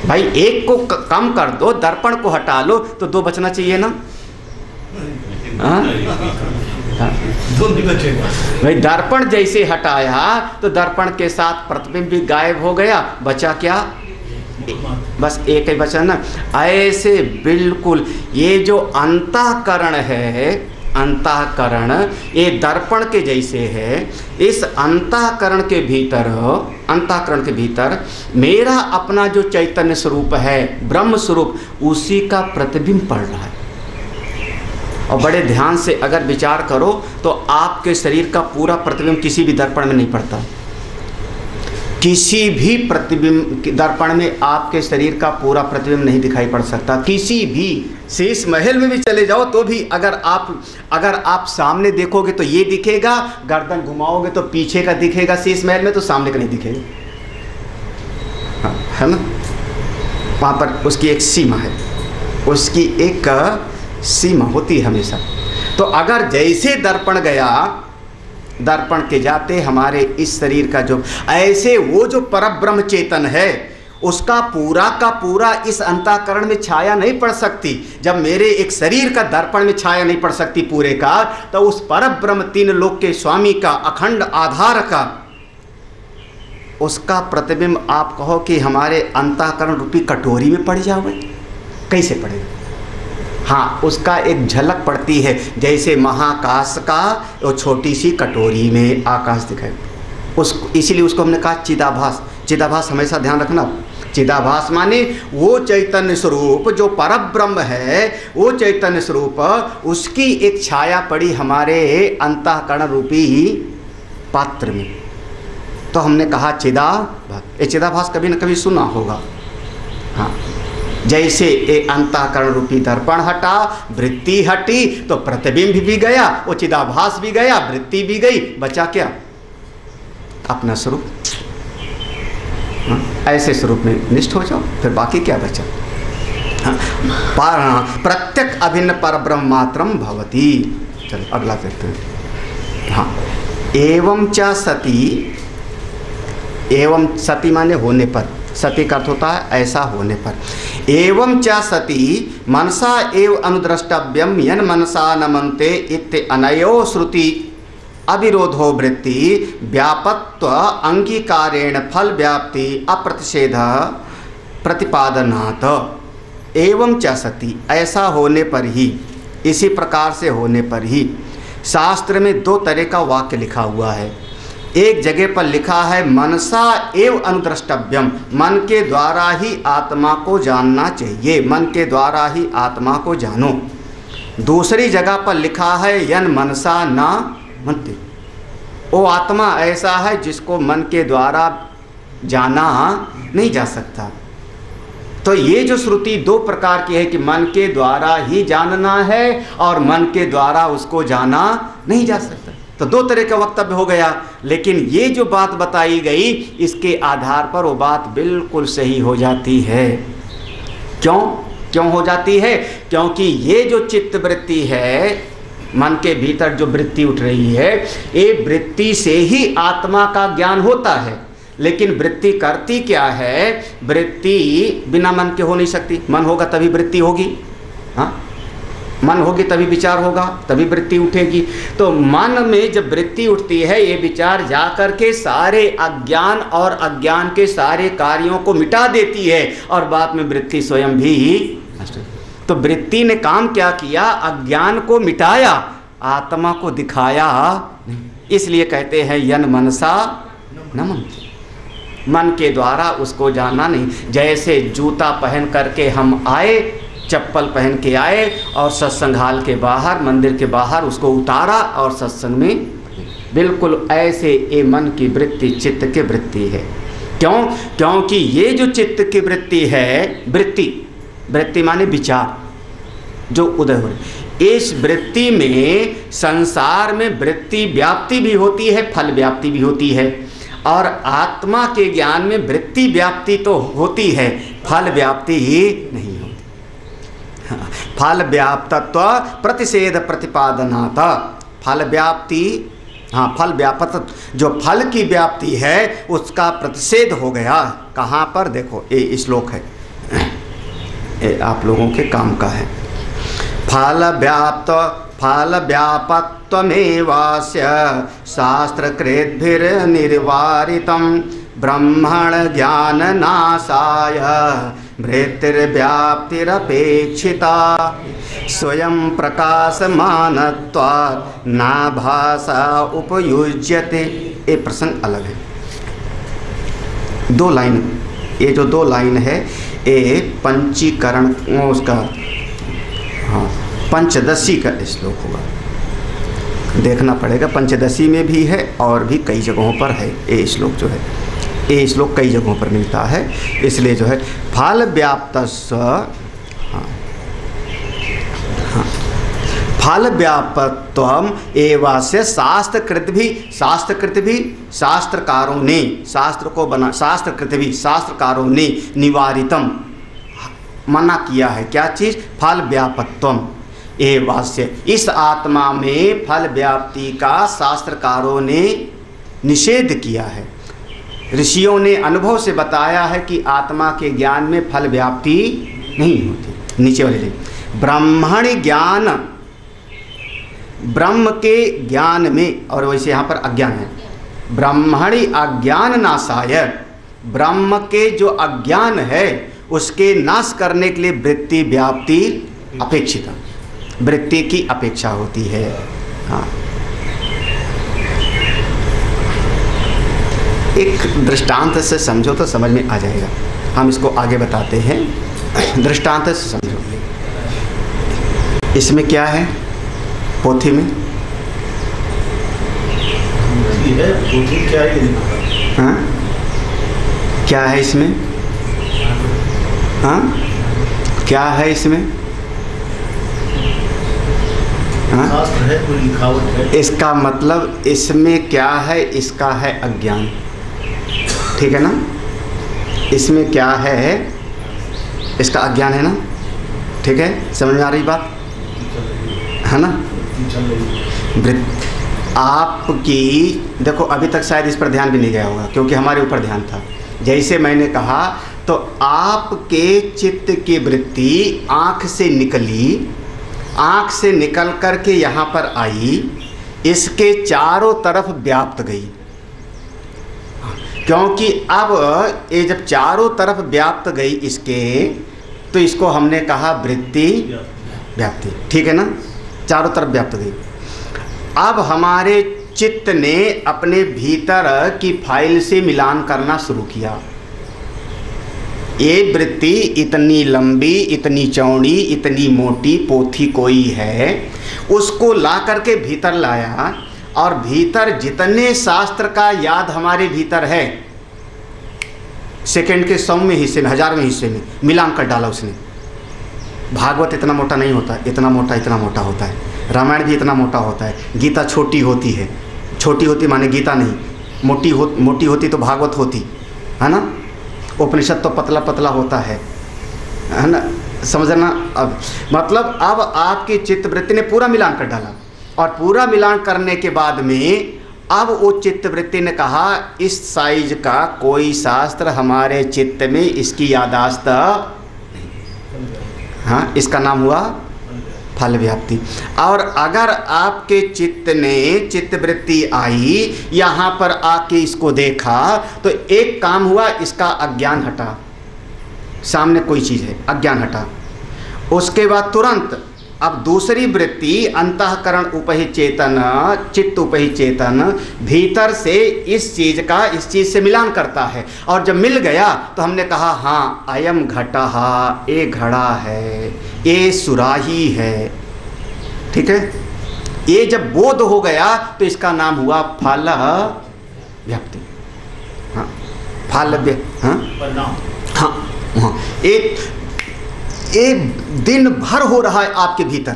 Speaker 1: भाई, एक को कम कर दो, दर्पण को हटा लो तो दो बचना चाहिए ना? हाँ, दो नहीं बचेगा भाई। दर्पण जैसे हटाया तो दर्पण के साथ प्रतिबिंब भी गायब हो गया, बचा क्या? बस एक ही बचा ना। ऐसे बिल्कुल ये जो अंतःकरण है, अंतःकरण ये दर्पण के जैसे है। इस अंतःकरण के भीतर मेरा अपना जो चैतन्य स्वरूप है, ब्रह्म स्वरूप, उसी का प्रतिबिंब पड़ रहा है। और बड़े ध्यान से अगर विचार करो तो आपके शरीर का पूरा प्रतिबिंब किसी भी दर्पण में नहीं पड़ता। किसी भी प्रतिबिंब दर्पण में आपके शरीर का पूरा प्रतिबिंब नहीं दिखाई पड़ सकता। किसी भी शीश महल में भी चले जाओ तो भी अगर आप सामने देखोगे तो ये दिखेगा, गर्दन घुमाओगे तो पीछे का दिखेगा शीश महल में, तो सामने का नहीं दिखेगा। हाँ, है ना? वहाँ पर उसकी एक सीमा है, उसकी एक सीमा होती है हमेशा। तो अगर जैसे दर्पण गया, दर्पण के जाते हमारे इस शरीर का जो ऐसे वो जो परब्रह्म चेतन है उसका पूरा का पूरा इस अंतःकरण में छाया नहीं पड़ सकती। जब मेरे एक शरीर का दर्पण में छाया नहीं पड़ सकती पूरे का, तो उस परब्रह्म तीन लोक के स्वामी का, अखंड आधार का, उसका प्रतिबिंब आप कहो कि हमारे अंतःकरण रूपी कटोरी में पड़ जावे, कैसे पड़ेगा? हाँ, उसका एक झलक पड़ती है, जैसे महाकाश का वो छोटी सी कटोरी में आकाश दिखाई, इसीलिए उसको हमने कहा चिदाभास। चिदाभास हमेशा ध्यान रखना, चिदाभास माने वो चैतन्य स्वरूप जो परब्रह्म है, वो चैतन्य स्वरूप, उसकी एक छाया पड़ी हमारे अंतःकरण रूपी पात्र में, तो हमने कहा चिदाभास। ये चिदाभास कभी न कभी सुना होगा। हाँ, जैसे ये अंतःकरण रूपी दर्पण हटा, वृत्ति हटी, तो प्रतिबिंब भी गया, वो चिदाभास भी गया, वृत्ति भी गई, बचा क्या? अपना स्वरूप। हाँ, ऐसे स्वरूप में निष्ठ हो जाओ, फिर बाकी क्या बचा? हाँ, प्रत्यक अभिन्न परब्रह्म मात्रम भवति। चलो अगला देखते हैं। हाँ, एवं च सती, एवं सती माने होने पर, सती का अर्थ होता है ऐसा होने पर। एवं च सती मनसा एव अनुद्रष्टव्यम यन मनसा न मनते इत्य अनयो श्रुति अविरोधो वृत्ति व्यापत्व अंगीकारेण फल व्याप्ति अप्रतिषेध प्रतिपादनात्। एवं च सती, ऐसा होने पर ही, इसी प्रकार से होने पर ही। शास्त्र में दो तरह का वाक्य लिखा हुआ है। एक जगह पर लिखा है मनसा एव अनुद्रष्टव्यम, मन के द्वारा ही आत्मा को जानना चाहिए, मन के द्वारा ही आत्मा को जानो। दूसरी जगह पर लिखा है यन मनसा ना मनते, वो आत्मा ऐसा है जिसको मन के द्वारा जाना नहीं जा सकता। तो ये जो श्रुति दो प्रकार की है कि मन के द्वारा ही जानना है और मन के द्वारा उसको जाना नहीं जा सकता, तो दो तरह का वक्तव्य हो गया। लेकिन ये जो बात बताई गई, इसके आधार पर वो बात बिल्कुल सही हो जाती है। क्यों हो जाती है? क्योंकि ये जो चित्त वृत्ति है, मन के भीतर जो वृत्ति उठ रही है, ये वृत्ति से ही आत्मा का ज्ञान होता है। लेकिन वृत्ति करती क्या है? वृत्ति बिना मन के हो नहीं सकती। मन होगा तभी वृत्ति होगी। हाँ, मन होगी तभी विचार होगा, तभी वृत्ति उठेगी। तो मन में जब वृत्ति उठती है, ये विचार जा कर के सारे अज्ञान और अज्ञान के सारे कार्यों को मिटा देती है और बाद में वृत्ति स्वयं भी नष्ट। तो वृत्ति ने काम क्या किया? अज्ञान को मिटाया, आत्मा को दिखाया। इसलिए कहते हैं यन मनसा न मनते, मन के द्वारा उसको जाना नहीं। जैसे जूता पहन करके हम आए, चप्पल पहन के आए और सत्संग हाल के बाहर, मंदिर के बाहर उसको उतारा और सत्संग में, बिल्कुल ऐसे ये मन की वृत्ति चित्त की वृत्ति है। क्यों? क्योंकि ये जो चित्त की वृत्ति है, वृत्ति माने विचार जो उदय हो रही, इस वृत्ति में संसार में वृत्ति व्याप्ति भी होती है, फल व्याप्ति भी होती है। और आत्मा के ज्ञान में वृत्ति व्याप्ति तो होती है, फल व्याप्ति ही नहीं होती। फल व्याप्तत्व प्रतिषेध प्रतिपादनात्, फल व्याप्ति, हाँ, फल व्यापक जो फल की व्याप्ति है उसका प्रतिषेध हो गया। कहाँ पर? देखो ये श्लोक है, ये आप लोगों के काम का है। फल व्यापत्वमेवास्य शास्त्रकृद्भिर्निर्वारितं ब्रह्मण ज्ञान नाशाय वृत्तिर्व्याप्तिरपेक्षिता स्वयं प्रकाशमानत्वात् नाभासा उपयुज्यते। ये प्रसंग अलग है। दो लाइन, ये जो दो लाइन है ये पंचीकरण उसका, हाँ, पंचदशी का श्लोक होगा, देखना पड़ेगा। पंचदशी में भी है और भी कई जगहों पर है ये श्लोक जो है, ये श्लोक कई जगहों पर मिलता है। इसलिए जो है फल व्याप्तस्व, हाँ, फल व्यापत्वम एवास्य शास्त्रकृत भी, शास्त्रकारों ने, शास्त्र को बना, शास्त्रकृत भी, शास्त्रकारों ने निवारितम, मना किया है। क्या चीज़? फल व्यापत्वम एवास्य, इस आत्मा में फल व्याप्ति का शास्त्रकारों ने निषेध किया है। ऋषियों ने अनुभव से बताया है कि आत्मा के ज्ञान में फल व्याप्ति नहीं होती। नीचे वाले ब्रह्मण ज्ञान, ब्रह्म के ज्ञान में, और वैसे यहाँ पर अज्ञान है, ब्रह्मणि अज्ञान नाशाय, ब्रह्म के जो अज्ञान है उसके नाश करने के लिए वृत्ति व्याप्ति अपेक्षित, वृत्ति की अपेक्षा होती है। हाँ, एक दृष्टांत से समझो तो समझ में आ जाएगा। हम इसको आगे बताते हैं, दृष्टांत से समझो। इसमें क्या है पोथी में?
Speaker 2: पोथी क्या है?
Speaker 1: हाँ, क्या है इसमें? हाँ, क्या है इसमें? हाँ?
Speaker 2: है, कोई लिखावट है।
Speaker 1: इसका मतलब इसमें क्या है? इसका है अज्ञान, ठीक है ना? इसमें क्या है? इसका अज्ञान है ना, ठीक है? समझ में आ रही बात है ना? आपकी देखो, अभी तक शायद इस पर ध्यान भी नहीं गया होगा क्योंकि हमारे ऊपर ध्यान था। जैसे मैंने कहा तो आपके चित्त की वृत्ति आँख से निकली, आँख से निकल कर के यहाँ पर आई, इसके चारों तरफ व्याप्त गई। क्योंकि अब ये जब चारों तरफ व्याप्त गई इसके, तो इसको हमने कहा वृत्ति व्याप्ति, ठीक है ना? चारों तरफ व्याप्त गई। अब हमारे चित्त ने अपने भीतर की फाइल से मिलान करना शुरू किया। ये वृत्ति इतनी लंबी, इतनी चौड़ी, इतनी मोटी पोथी कोई है, उसको ला करके भीतर लाया और भीतर जितने शास्त्र का याद हमारे भीतर है, सेकंड के 100वें हिस्से में, 1000वें हिस्से में मिलान कर डाला उसने। भागवत इतना मोटा नहीं होता, इतना मोटा होता है। रामायण भी इतना मोटा होता है। गीता छोटी होती है, छोटी होती माने गीता नहीं, मोटी होती तो भागवत होती है ना? उपनिषद तो पतला पतला होता है ना? समझना। अब मतलब अब आपकी चित्तवृत्ति ने पूरा मिलान कर डाला, और पूरा मिलान करने के बाद में अब वो चित्तवृत्ति ने कहा इस साइज का कोई शास्त्र हमारे चित्त में इसकी यादाश्त नहीं। हाँ, इसका नाम हुआ फल व्याप्ति। और अगर आपके चित्त ने चित्तवृत्ति आई, यहाँ पर आके इसको देखा, तो एक काम हुआ, इसका अज्ञान हटा, सामने कोई चीज़ है, अज्ञान हटा। उसके बाद तुरंत अब दूसरी वृत्ति अंतःकरण उपहि चेतन, चित्त उपहि चेतन भीतर से इस चीज़ का इस चीज़ से मिलान करता है। और जब मिल गया तो हमने कहा हाँ अयम घटः, ये घड़ा है, ये सुराही है, ठीक है? ये जब बोध हो गया तो इसका नाम हुआ फल व्याप्ति। हाँ, फल व्याप्ति। हाँ हाँ हाँ, एक दिन भर हो रहा है आपके भीतर,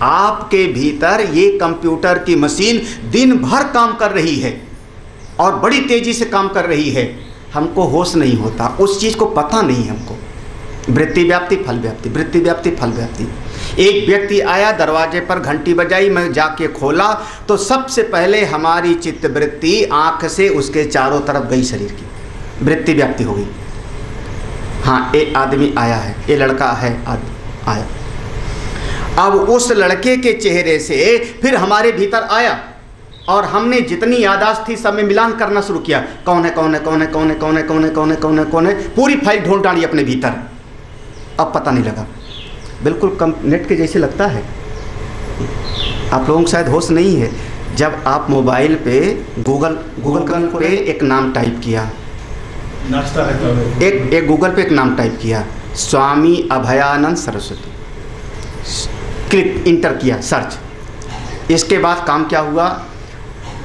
Speaker 1: आपके भीतर ये कंप्यूटर की मशीन दिन भर काम कर रही है और बड़ी तेजी से काम कर रही है। हमको होश नहीं होता, उस चीज़ को पता नहीं हमको। वृत्ति व्याप्ति फल व्याप्ति, वृत्ति व्याप्ति फल व्याप्ति। एक व्यक्ति आया, दरवाजे पर घंटी बजाई, मैं जाके खोला तो सबसे पहले हमारी चित्तवृत्ति आँख से उसके चारों तरफ गई, शरीर की वृत्ति व्याप्ति हो गई। हाँ, एक आदमी आया है, ये लड़का है आया। अब उस लड़के के चेहरे से फिर हमारे भीतर आया और हमने जितनी यादाश्त थी सब में मिलान करना शुरू किया। कौन है कौन है कौन है कौन है कौन है कौन है कौन है कौन है कौन है, पूरी फाइल ढूंढ डाली अपने भीतर। अब पता नहीं लगा, बिल्कुल कम नेट के जैसे लगता है। आप लोगों को शायद होश नहीं है, जब आप मोबाइल पे गूगल पे एक नाम टाइप किया, एक गूगल पे एक नाम टाइप किया, स्वामी अभयानंद सरस्वती, क्लिक इंटर किया, सर्च। इसके बाद काम क्या हुआ?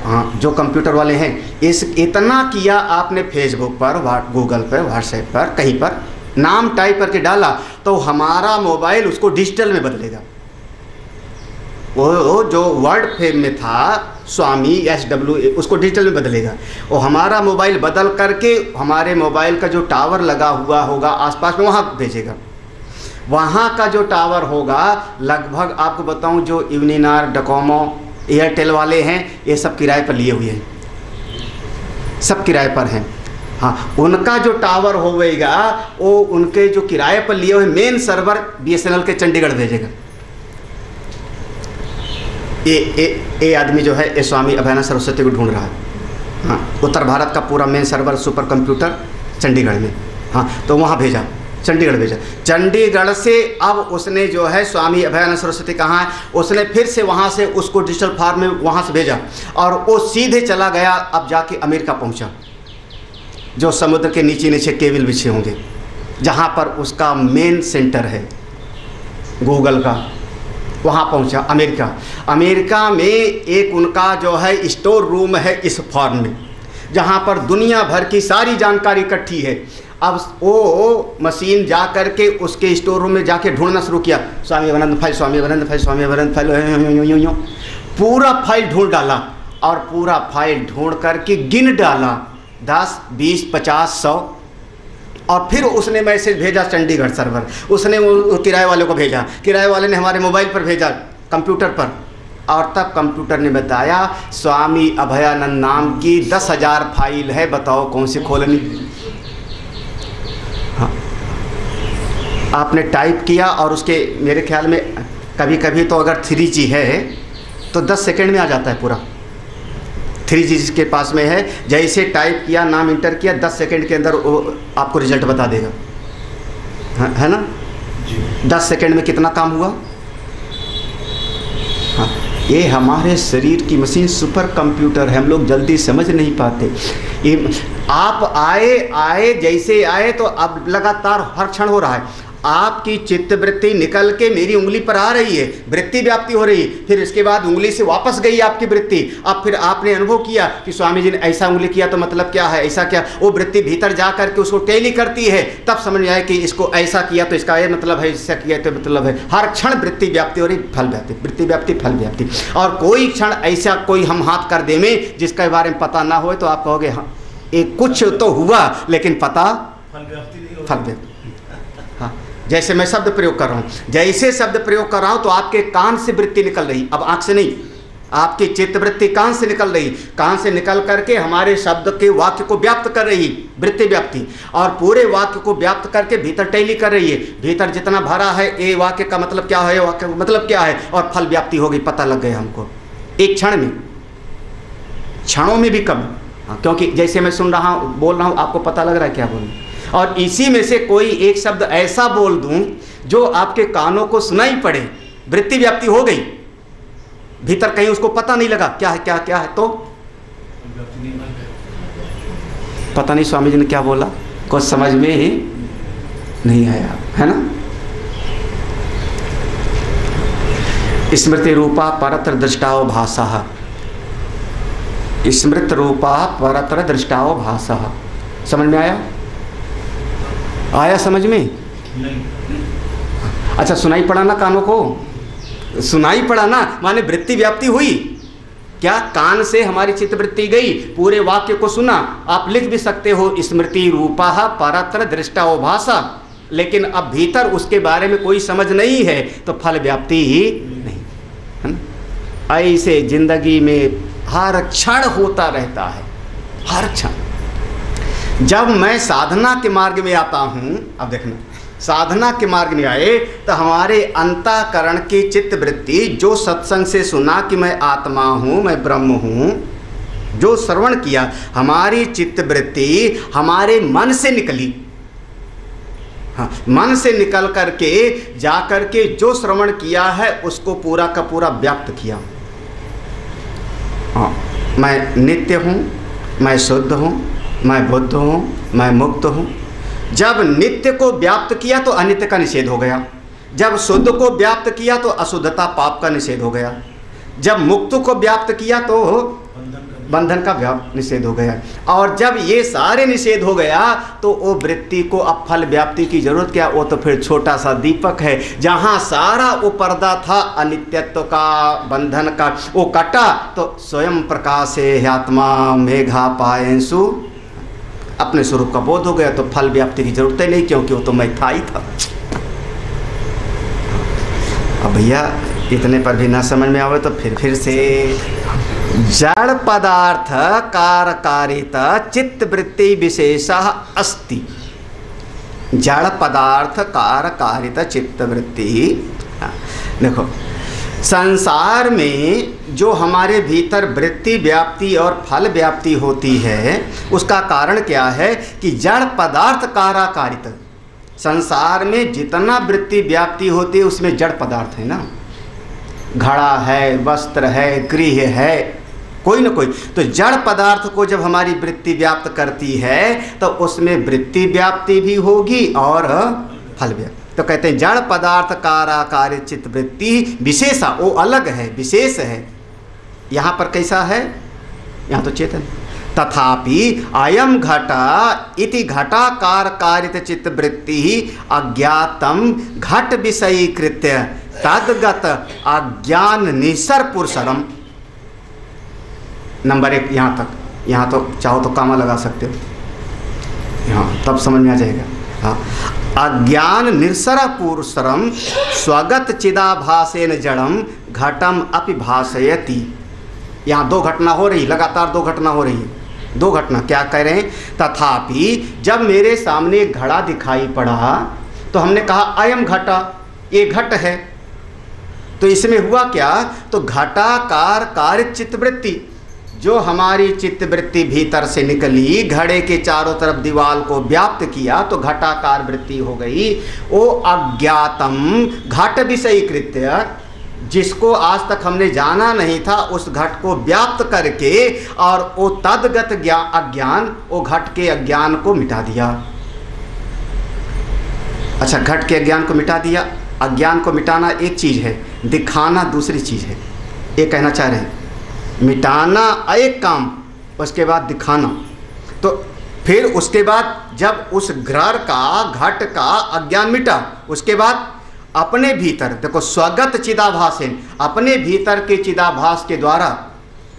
Speaker 1: हाँ, जो कंप्यूटर वाले हैं, इस इतना किया आपने फेसबुक पर, गूगल पर, व्हाट्सएप पर, कहीं पर नाम टाइप करके डाला तो हमारा मोबाइल उसको डिजिटल में बदलेगा। वो जो वर्ड फेम में था स्वामी SW, उसको डिजिटल में बदलेगा। और हमारा मोबाइल बदल करके हमारे मोबाइल का जो टावर लगा हुआ होगा आसपास में, वहाँ भेजेगा। वहाँ का जो टावर होगा लगभग आपको बताऊँ, जो यूनिनार, डोकोमो, एयरटेल वाले हैं, ये सब किराए पर लिए हुए हैं, सब किराए पर हैं। हाँ, उनका जो टावर होगा वो उनके जो किराए पर लिए हुए मेन सर्वर BSNL के चंडीगढ़ भेजेगा। ये आदमी जो है ये स्वामी अभयानंद सरस्वती को ढूंढ रहा है। हाँ, उत्तर भारत का पूरा main server super computer Chandigarh में। हाँ, तो वहाँ भेजा, चंडीगढ़ भेजा। चंडीगढ़ से अब उसने जो है स्वामी अभयानंद सरस्वती कहाँ है, उसने फिर से वहाँ से उसको डिजिटल फॉर्म में वहाँ से भेजा और वो सीधे चला गया। अब जाके अमेरिका पहुँचा, जो समुद्र के नीचे नीचे केबल बिछे होंगे, जहाँ पर उसका मेन सेंटर है गूगल का, वहाँ पहुँचा अमेरिका। अमेरिका में एक उनका जो है स्टोर रूम है इस फॉर्म में, जहाँ पर दुनिया भर की सारी जानकारी इकट्ठी है। अब वो मशीन जा कर के उसके स्टोर रूम में जाके ढूंढना शुरू किया, स्वामी अभयानंद फाइल, स्वामी अभयानंद फाइल, स्वामी अभयानंद फाइल, यूँ पूरा फाइल ढूंढ डाला और पूरा फाइल ढूंढ करके गिन डाला 10, 20, 50, 100। और फिर उसने मैसेज भेजा चंडीगढ़ सर्वर, उसने वो किराए वाले को भेजा, किराए वाले ने हमारे मोबाइल पर भेजा, कंप्यूटर पर, और तब कंप्यूटर ने बताया स्वामी अभयानंद नाम की 10,000 फाइल है, बताओ कौन सी खोलनी। हाँ, आपने टाइप किया और उसके मेरे ख्याल में कभी कभी तो अगर 3G है तो 10 सेकंड में आ जाता है पूरा। 3G जिसके पास में है, जैसे टाइप किया, नाम इंटर किया, 10 सेकंड के अंदर वो आपको रिजल्ट बता देगा, है ना। 10 सेकंड में कितना काम हुआ। हाँ, ये हमारे शरीर की मशीन सुपर कंप्यूटर है, हम लोग जल्दी समझ नहीं पाते। ये आप आए जैसे आए तो अब लगातार हर क्षण हो रहा है। आपकी चित्त वृत्ति निकल के मेरी उंगली पर आ रही है, वृत्ति व्याप्ति हो रही, फिर इसके बाद उंगली से वापस गई आपकी वृत्ति। अब फिर आपने अनुभव किया कि स्वामी जी ने ऐसा उंगली किया तो मतलब क्या है, ऐसा क्या, वो वृत्ति भीतर जा करके उसको टैली करती है, तब समझ में आए कि इसको ऐसा किया तो इसका ये मतलब है, ऐसा किया तो मतलब है। हर क्षण वृत्ति व्याप्ति हो रही, फल व्याप्ति, वृत्ति व्याप्ति, फल व्याप्ति। और कोई क्षण ऐसा कोई हम हाथ कर दे में जिसके बारे में पता ना हो तो आप कहोगे हाँ एक कुछ तो हुआ लेकिन पता फल व्याप्ति। हाँ, जैसे मैं शब्द प्रयोग कर रहा हूँ, जैसे शब्द प्रयोग कर रहा हूँ तो आपके कान से वृत्ति निकल रही, अब आँख से नहीं, आपकी चित्त वृत्ति कान से निकल रही, कान से निकल करके हमारे शब्द के वाक्य को व्याप्त कर रही, वृत्ति व्याप्ति, और पूरे वाक्य को व्याप्त करके भीतर टैली कर रही है। भीतर जितना भरा है ये वाक्य का मतलब क्या है, वाक्य का मतलब क्या है, और फल व्याप्ति होगी, पता लग गया हमको एक क्षण में, क्षणों में भी कम। हाँ, क्योंकि जैसे मैं सुन रहा हूँ, बोल रहा हूँ, आपको पता लग रहा है क्या बोलूँ, और इसी में से कोई एक शब्द ऐसा बोल दूं जो आपके कानों को सुनाई पड़े, वृत्ति व्याप्ति हो गई, भीतर कहीं उसको पता नहीं लगा क्या है, क्या क्या है, तो पता नहीं स्वामी जी ने क्या बोला, कुछ समझ में ही नहीं आया, है ना। स्मृति रूपा परत्र दृष्टाओ भाषा, स्मृत रूपा परत्र दृष्टाओ भाषा, समझ में आया, आया समझ में नहीं। अच्छा, सुनाई पड़ा ना कानों को, सुनाई पड़ा ना, माने वृत्ति व्याप्ति हुई क्या, कान से हमारी चित्तवृत्ति गई, पूरे वाक्य को सुना। आप लिख भी सकते हो स्मृति रूपा परत्र दृष्टाओ भाषा, लेकिन अब भीतर उसके बारे में कोई समझ नहीं है तो फल व्याप्ति ही नहीं, है ना। ऐसे जिंदगी में हर क्षण होता रहता है, हर क्षण। जब मैं साधना के मार्ग में आता हूँ, अब देखना, साधना के मार्ग में आए तो हमारे अंतःकरण की चित्त वृत्ति जो सत्संग से सुना कि मैं आत्मा हूँ, मैं ब्रह्म हूँ, जो श्रवण किया, हमारी चित्त वृत्ति हमारे मन से निकली। हाँ, मन से निकल करके जा करके जो श्रवण किया है उसको पूरा का पूरा व्याप्त किया। हाँ, मैं नित्य हूँ, मैं शुद्ध हूँ, मैं बुद्ध हूँ, मैं मुक्त हूँ। जब नित्य को व्याप्त किया तो अनित्य का निषेध हो गया, जब शुद्ध को व्याप्त किया तो अशुद्धता पाप का निषेध हो गया, जब मुक्त को व्याप्त किया तो बंधन का निषेध हो गया। और जब ये सारे निषेध हो गया तो वो वृत्ति को अब फल व्याप्ति की जरूरत क्या, वो तो फिर छोटा सा दीपक है, जहाँ सारा वो पर्दा था अनित्यत्व का, बंधन का, वो कटा तो स्वयं प्रकाशे आत्मा मेघा पायंसु, अपने स्वरूप का बोध हो गया तो फल व्याप्ति की जरूरत ही नहीं, क्योंकि वो तो मैं था ही था। अब भैया इतने पर भी ना समझ में आवे तो फिर से जड़ पदार्थ कारकारिता चित्त वृत्ति विशेष अस्ति, जड़ पदार्थ कारकारिता चित्त वृत्ति। देखो संसार में जो हमारे भीतर वृत्ति व्याप्ति और फल व्याप्ति होती है, उसका कारण क्या है कि जड़ पदार्थ काराकारित। संसार में जितना वृत्ति व्याप्ति होती है उसमें जड़ पदार्थ है ना, घड़ा है, वस्त्र है, गृह है, कोई ना कोई। तो जड़ पदार्थ को जब हमारी वृत्ति व्याप्त करती है तो उसमें वृत्ति व्याप्ति भी होगी और फल व्याप्ति। तो कहते हैं जड़ पदार्थ काराकारित चित्त वृत्ति विशेषा, वो अलग है, विशेष है। यहाँ पर कैसा है? यहाँ तो चेतन। तथापि अयम घटा इति घटाकार कारित चित्त वृत्ति अज्ञातम घट विषयीकृत्य तद्गत अज्ञान निसर पुरुषरम। नंबर 1 यहाँ तक। यहाँ तो चाहो तो कामा लगा सकते हो, यहाँ तब समझ में आ जाएगा। हाँ, अज्ञान निर्सर पुरुषरम स्वगत चिदाभासेन जड़म घटम अपि भासयति। यहाँ 2 घटना हो रही, लगातार 2 घटना हो रही है। 2 घटना क्या कह रहे हैं? तथापि जब मेरे सामने एक घड़ा दिखाई पड़ा तो हमने कहा अयम घटा, ये घट है। तो इसमें हुआ क्या? तो घटाकार कारित चित्तवृत्ति, जो हमारी चित्तवृत्ति भीतर से निकली, घड़े के चारों तरफ दीवाल को व्याप्त किया तो घटाकार वृत्ति हो गई। वो अज्ञातम घट विषयीकृत्य, जिसको आज तक हमने जाना नहीं था, उस घट को व्याप्त करके और वो तद्गत अज्ञान, वो घट के अज्ञान को मिटा दिया। अच्छा, घट के अज्ञान को मिटा दिया। अज्ञान को मिटाना एक चीज़ है, दिखाना दूसरी चीज़ है। ये कहना चाह रहे हैं, मिटाना एक काम, उसके बाद दिखाना। तो फिर उसके बाद जब उस ग्रह का, घट का अज्ञान मिटा, उसके बाद अपने भीतर देखो स्वगत चिदाभासेन, अपने भीतर के चिदाभास के द्वारा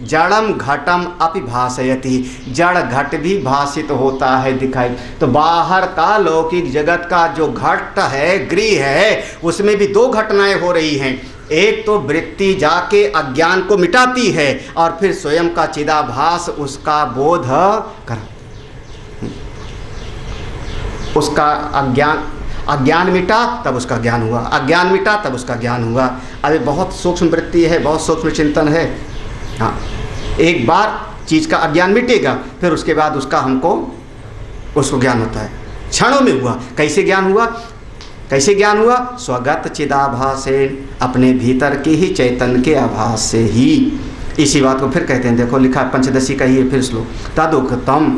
Speaker 1: जड़म घटम अपि भासयति, जड़ घट भी भासित होता है, दिखाई। तो बाहर का लौकिक जगत का जो घट है, गृह है, उसमें भी 2 घटनाएं हो रही हैं। एक तो वृत्ति जाके अज्ञान को मिटाती है और फिर स्वयं का चिदाभास उसका बोध कर, उसका अज्ञान मिटा तब उसका ज्ञान हुआ, अज्ञान मिटा तब उसका ज्ञान हुआ। अभी बहुत सूक्ष्म वृत्ति है, बहुत सूक्ष्म चिंतन है। हाँ, एक बार चीज़ का अज्ञान मिटेगा, फिर उसके बाद उसका उसको ज्ञान होता है। क्षणों में हुआ। कैसे ज्ञान हुआ? कैसे ज्ञान हुआ? स्वगत चिदाभासेन, अपने भीतर के ही चैतन्य के आभास से ही। इसी बात को फिर कहते हैं, देखो लिखा पंचदशी का ही फिर श्लोक। तदुक्तम,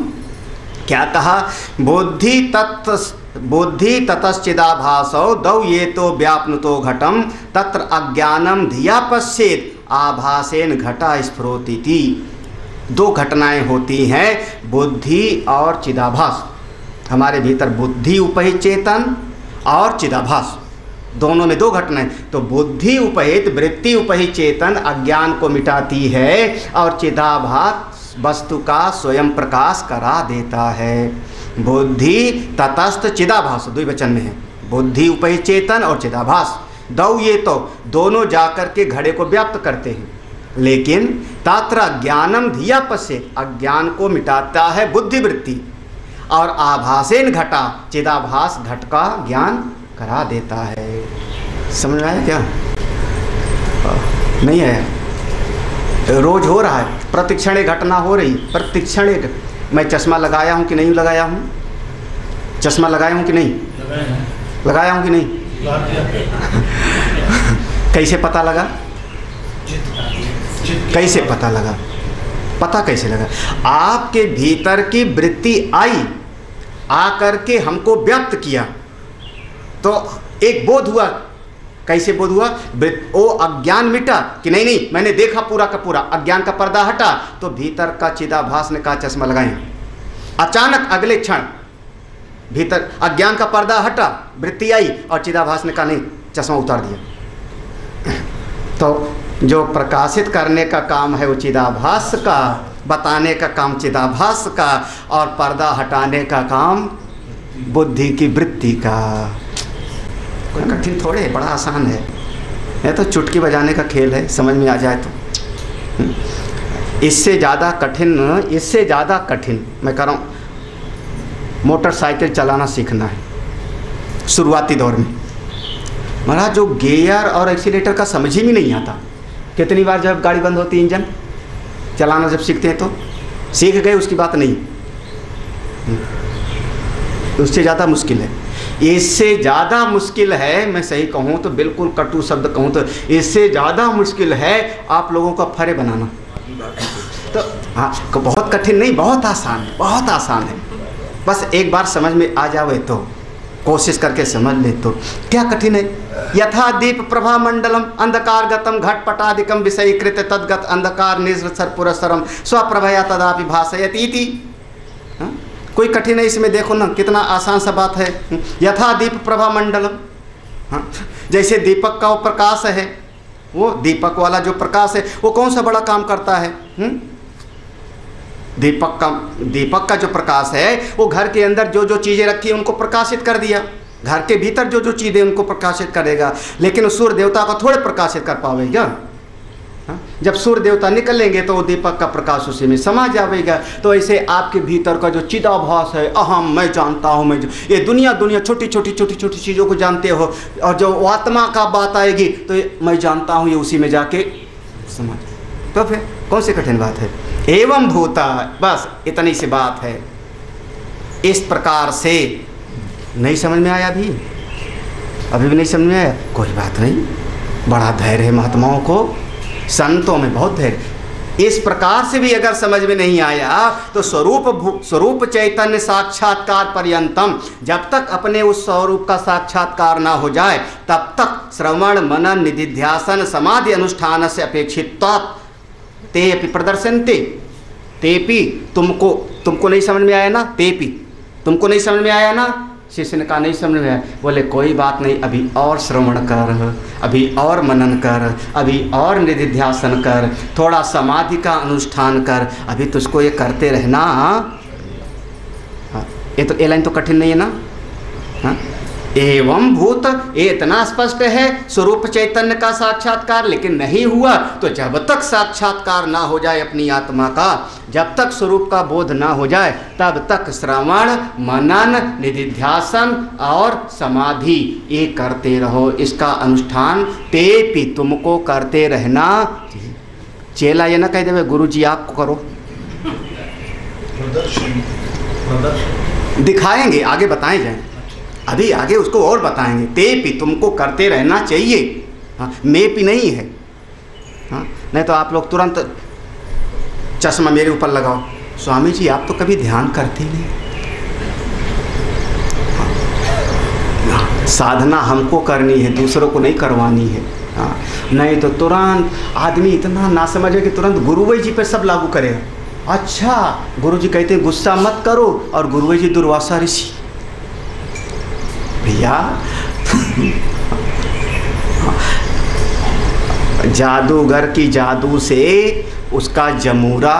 Speaker 1: क्या कहा? बुद्धि ततश्चिदाभासौ दौ ये तो व्याप्नुतो घटम तत्र अज्ञानम धिया पश्येत आभासेन घटा स्फुरोतीति। 2 घटनाएं होती हैं, बुद्धि और चिदाभास। हमारे भीतर बुद्धि उपहित चेतन और चिदाभास, दोनों में 2 घटनाएं। तो बुद्धि उपहित, वृत्ति उपहित चेतन अज्ञान को मिटाती है और चिदाभास वस्तु का स्वयं प्रकाश करा देता है। बुद्धि तटस्थ चिदाभास, 2 वचन में है, बुद्धि उपहित चेतन और चिदाभास। दौ ये तो दोनों जाकर के घड़े को व्याप्त करते हैं, लेकिन तत्र अज्ञानम धिया पश्येत, अज्ञान को मिटाता है बुद्धिवृत्ति, और आभासेन घटा, चिदाभास घट का ज्ञान करा देता है। समझ में आया क्या? नहीं आया? रोज हो रहा है, प्रतिक्षण घटना हो रही, प्रतिक्षण। मैं चश्मा लगाया हूँ कि नहीं लगाया हूँ? चश्मा लगाया हूँ कि नहीं लगाया हूँ कि नहीं? कैसे पता लगा? कैसे पता लगा? पता कैसे लगा? आपके भीतर की वृत्ति आई, आकर के हमको व्यक्त किया, तो एक बोध हुआ। कैसे बोध हुआ? वो अज्ञान मिटा कि नहीं मैंने देखा पूरा का पूरा, अज्ञान का पर्दा हटा, तो भीतर का चिदाभास ने कहा चश्मा लगाएं। अचानक अगले क्षण भीतर अज्ञान का पर्दा हटा, वृत्ति आई और चिदाभास ने कहा नहीं, चश्मा उतार दिया। तो जो प्रकाशित करने का काम है वो चिदाभास का, बताने का काम चिदाभास का, और पर्दा हटाने का काम बुद्धि की वृत्ति का। कोई कठिन थोड़े, बड़ा आसान है। ये तो चुटकी बजाने का खेल है, समझ में आ जाए तो। इससे ज़्यादा कठिन मैं कह रहा हूँ, मोटरसाइकिल चलाना सीखना है शुरुआती दौर में। महाराज जो गियर और एक्सीलेटर का समझ ही नहीं आता। कितनी बार जब गाड़ी बंद होती है, इंजन चलाना जब सीखते हैं तो सीख गए, उसकी बात नहीं, उससे ज़्यादा मुश्किल है। इससे ज़्यादा मुश्किल है, मैं सही कहूँ तो, बिल्कुल कटु शब्द कहूँ तो, इससे ज़्यादा मुश्किल है आप लोगों का फरे बनाना। तो हाँ, बहुत कठिन नहीं, बहुत आसान है, बहुत आसान है। बस एक बार समझ में आ जावे तो, कोशिश करके समझ ले तो क्या कठिन है। यथा दीप प्रभा मंडलम अंधकार गतम घटपटादिकम विषयीकृत तद्गत अंधकार निजसर पुरस्सरम स्वप्रभया तदापि भासयति इति। कोई कठिन है इसमें, देखो ना कितना आसान सा बात है। यथा दीप प्रभा मंडलम, हाँ, जैसे दीपक का वो प्रकाश है, वो दीपक वाला जो प्रकाश है वो कौन सा बड़ा काम करता है? दीपक का जो प्रकाश है वो घर के अंदर जो जो चीज़ें रखी हैं उनको प्रकाशित कर दिया, घर के भीतर जो जो चीज़ें उनको प्रकाशित करेगा, लेकिन सूर्य देवता को थोड़े प्रकाशित कर पावेगा। जब सूर्य देवता निकलेंगे तो वो दीपक का प्रकाश उसी में समा जाएगा। तो ऐसे आपके भीतर का जो चिदाभास है, अहम, मैं जानता हूँ, ये दुनिया छोटी छोटी चीज़ों को जानते हो, और जो आत्मा का बात आएगी तो मैं जानता हूँ, ये उसी में जाके समा। तो फिर कौन सी कठिन बात है? एवं भूता, बस इतनी सी बात है। इस प्रकार से नहीं समझ में आया, अभी भी नहीं समझ में आया, कोई बात नहीं, बड़ा धैर्य है महात्माओं को, संतों में बहुत धैर्य। इस प्रकार से भी अगर समझ में नहीं आया तो स्वरूप चैतन्य साक्षात्कार पर्यंतम, जब तक अपने उस स्वरूप का साक्षात्कार ना हो जाए तब तक श्रवण मनन निधिध्यासन समाधि अनुष्ठान से अपेक्षित ते अपि प्रदर्शनते। तेपी, तुमको नहीं समझ में आया ना, तेपी तुमको नहीं समझ में आया ना। शिष्य ने कहा नहीं समझ में आया। बोले कोई बात नहीं, अभी और श्रवण कर, अभी और मनन कर, अभी और निधिध्यासन कर, थोड़ा समाधि का अनुष्ठान कर, अभी तुझको ये करते रहना। ये लाइन तो कठिन नहीं है ना। हाँ? एवं भूत, ये इतना स्पष्ट है, स्वरूप चैतन्य का साक्षात्कार लेकिन नहीं हुआ तो जब तक साक्षात्कार ना हो जाए अपनी आत्मा का, जब तक स्वरूप का बोध ना हो जाए तब तक श्रवण मनन निधिध्यासन और समाधि ये करते रहो, इसका अनुष्ठान तेपि तुमको करते रहना। चेला ये ना कह देवे गुरु जी आप करो, दिखाएंगे, आगे बताए जाए, अभी आगे उसको और बताएंगे। तेपि तुमको करते रहना चाहिए, हाँ, मेपि नहीं है। हाँ, नहीं तो आप लोग तुरंत चश्मा मेरे ऊपर लगाओ, स्वामी जी आप तो कभी ध्यान करते नहीं। हाँ, साधना हमको करनी है, दूसरों को नहीं करवानी है। हाँ, नहीं तो तुरंत आदमी इतना ना समझे कि तुरंत गुरुवई जी पे सब लागू करेगा। अच्छा, गुरु जी कहते हैं गुस्सा मत करो, और गुरुवई जी दुर्वासा ऋषि। भैया जादूगर की जादू से उसका जमूरा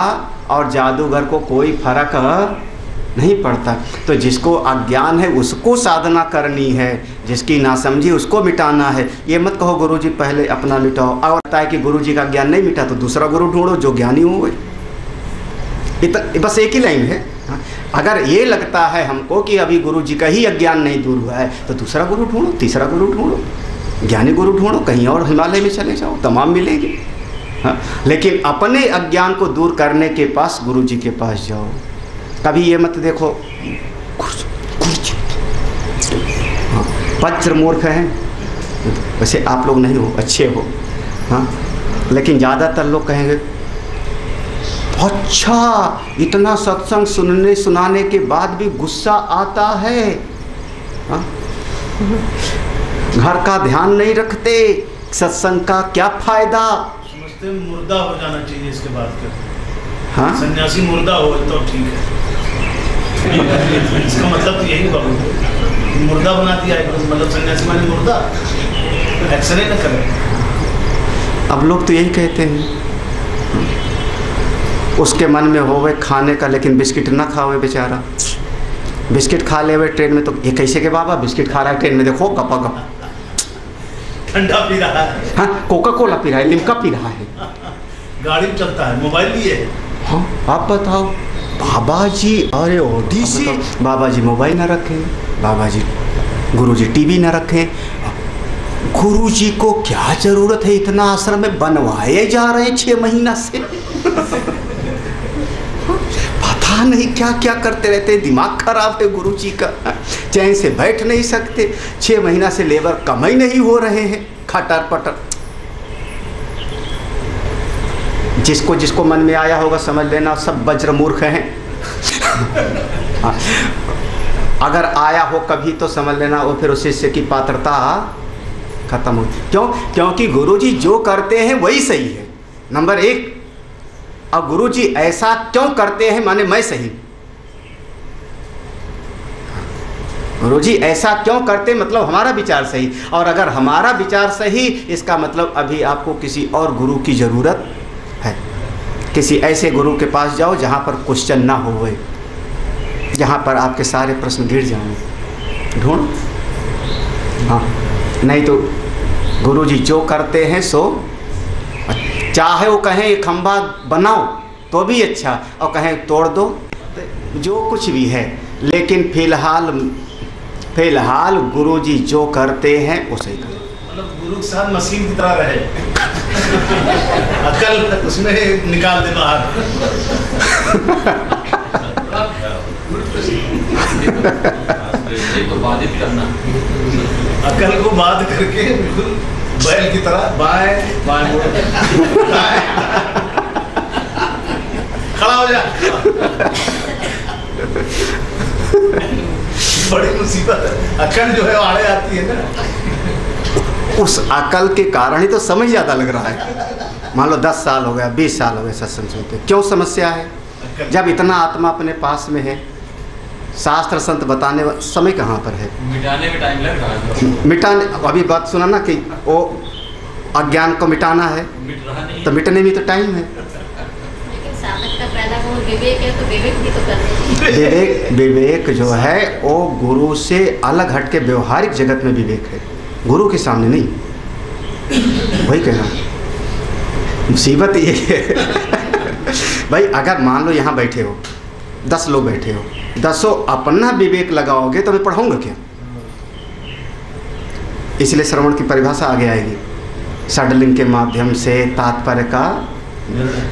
Speaker 1: और जादूगर को कोई फर्क नहीं पड़ता। तो जिसको अज्ञान है उसको साधना करनी है, जिसकी नासमझी उसको मिटाना है। ये मत कहो गुरुजी पहले अपना मिटाओ, और लगता है कि गुरुजी का ज्ञान नहीं मिटा तो दूसरा गुरु ढूंढो जो ज्ञानी हो। बस एक ही लाइन है। अगर ये लगता है हमको कि अभी गुरु जी का ही अज्ञान नहीं दूर हुआ है तो दूसरा गुरु ढूंढो, तीसरा गुरु ढूंढो, ज्ञानी गुरु ढूंढो, कहीं और हिमालय में चले जाओ, तमाम मिलेंगे। हाँ, लेकिन अपने अज्ञान को दूर करने के पास गुरु जी के पास जाओ। कभी ये मत देखो हाँ, वज्र मूर्ख हैं, वैसे आप लोग नहीं हो, अच्छे हो। हाँ, लेकिन ज़्यादातर लोग कहेंगे अच्छा इतना सत्संग सुनाने के बाद भी गुस्सा आता है। हाँ? घर का ध्यान नहीं रखते, सत्संग का क्या फायदा?
Speaker 2: समझते मुर्दा हो जाना चाहिए इसके बाद का।
Speaker 1: हाँ,
Speaker 2: सन्यासी मुर्दा हो तो ठीक है। इसका मतलब तो यही बाबू मुर्दा बना दिया है, मतलब सन्यासी माने मुर्दा, एक्सरे न करें।
Speaker 1: अब लोग तो यही कहते हैं, उसके मन में होवे खाने का लेकिन बिस्किट ना खावे बेचारा। बिस्किट खा ले हुए ट्रेन में तो ये कैसे के बाबा बिस्किट खा रहा है ट्रेन में, देखो गपा गप
Speaker 2: ठंडा पी रहा है।
Speaker 1: हाँ, कोका कोला पी रहा है, लिम्का पी रहा है,
Speaker 2: गाड़ी में चलता है, मोबाइल लिए।
Speaker 1: हाँ, आप बताओ बाबा जी, अरे ओडीसी बाबा जी मोबाइल ना रखें, बाबा जी गुरु जी टीवी ना रखें, गुरु जी को क्या जरूरत है, इतना आश्रम में बनवाए जा रहे हैं 6 महीना से। पता नहीं क्या क्या करते रहते, दिमाग खराब है गुरु जी का, चैन से बैठ नहीं सकते, 6 महीना से लेबर कम ही नहीं हो रहे हैं, खटर पटर। जिसको जिसको मन में आया होगा समझ लेना सब वज्र मूर्ख हैं। अगर आया हो कभी तो समझ लेना वो फिर उस शिष्य की पात्रता खत्म हो। क्यों? क्योंकि गुरुजी जो करते हैं वही सही है, नंबर 1। अब गुरुजी ऐसा क्यों करते हैं माने मैं सही, गुरुजी ऐसा क्यों करते मतलब हमारा विचार सही, और अगर हमारा विचार सही इसका मतलब अभी आपको किसी और गुरु की ज़रूरत है। किसी ऐसे गुरु के पास जाओ जहाँ पर क्वेश्चन ना हो, जहाँ पर आपके सारे प्रश्न गिर जाएं, ढूंढ। हाँ, नहीं तो गुरुजी जो करते हैं सो, चाहे वो कहें ये खंभा बनाओ तो भी अच्छा, और कहें तोड़ दो, जो कुछ भी है, लेकिन फिलहाल गुरुजी जो करते हैं वो सही करें।
Speaker 2: मतलब गुरु के साथ मशीन की तरह रहे, अकल उसमें निकाल दे बाहर।
Speaker 3: तो बाधित करना,
Speaker 2: अकल को बाध करके बिल्कुल बैल की तरह बाएं बाएं मुड़, खड़ा हो जा। बड़ी मुसीबत है, अकल जो है आड़े आती है ना।
Speaker 1: उस अकल के कारण ही तो समय ज़्यादा लग रहा है। मान लो 10 साल हो गया, 20 साल हो गए सत्संग सुनते, क्यों समस्या है? जब इतना आत्मा अपने पास में है, शास्त्र संत बताने समय कहाँ पर है?
Speaker 3: मिटाने में टाइम लग रहा है।
Speaker 1: मिटाने, अभी बात सुना ना कि वो अज्ञान को मिटाना है,
Speaker 3: मिट रहा नहीं,
Speaker 1: तो मिटने में तो टाइम है।
Speaker 4: लेकिन साधक का पहला गुण विवेक है, तो विवेक भी तो करना।
Speaker 1: विवेक जो है वो गुरु से अलग हट के व्यवहारिक जगत में विवेक है, गुरु के सामने नहीं। वही कहना मुसीबत ये है। भाई अगर मान लो यहाँ बैठे हो, 10 लोग बैठे हो, 10 अपना विवेक लगाओगे तो मैं पढ़ाऊँगा क्या? इसलिए श्रवण की परिभाषा आगे आएगी, षडलिंग के माध्यम से तात्पर्य का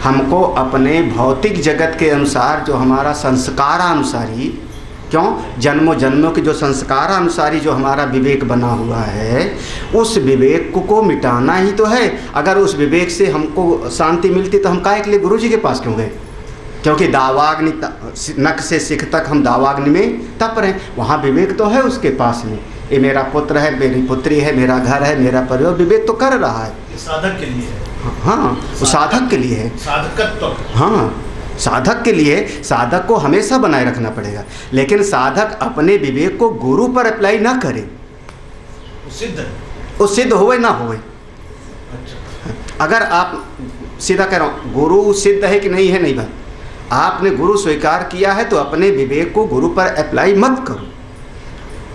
Speaker 1: हमको अपने भौतिक जगत के अनुसार जो हमारा संस्कारानुसारी, क्यों जन्मों जन्मों के जो संस्कारानुसारी जो हमारा विवेक बना हुआ है, उस विवेक को मिटाना ही तो है। अगर उस विवेक से हमको शांति मिलती तो हम काहे के लिए गुरु जी के पास क्यों गए? क्योंकि दावाग्नि नख से सिख तक हम दावाग्नि में तप रहे हैं, वहाँ विवेक तो है उसके पास में। ये मेरा पुत्र है, मेरी पुत्री है, मेरा घर है, मेरा परिवार, विवेक तो कर रहा है।
Speaker 2: साधक के लिए है।
Speaker 1: हाँ, वो साधक के लिए है,
Speaker 2: साधकत्व।
Speaker 1: हाँ साधक के लिए, साधक को हमेशा बनाए रखना पड़ेगा, लेकिन साधक अपने विवेक को गुरु पर अप्लाई ना करे, वो सिद्ध होवे ना होवे।
Speaker 2: अच्छा।
Speaker 1: अगर आप, सीधा कह रहा हूँ, गुरु सिद्ध है कि नहीं है, नहीं भाई, आपने गुरु स्वीकार किया है तो अपने विवेक को गुरु पर अप्लाई मत करो।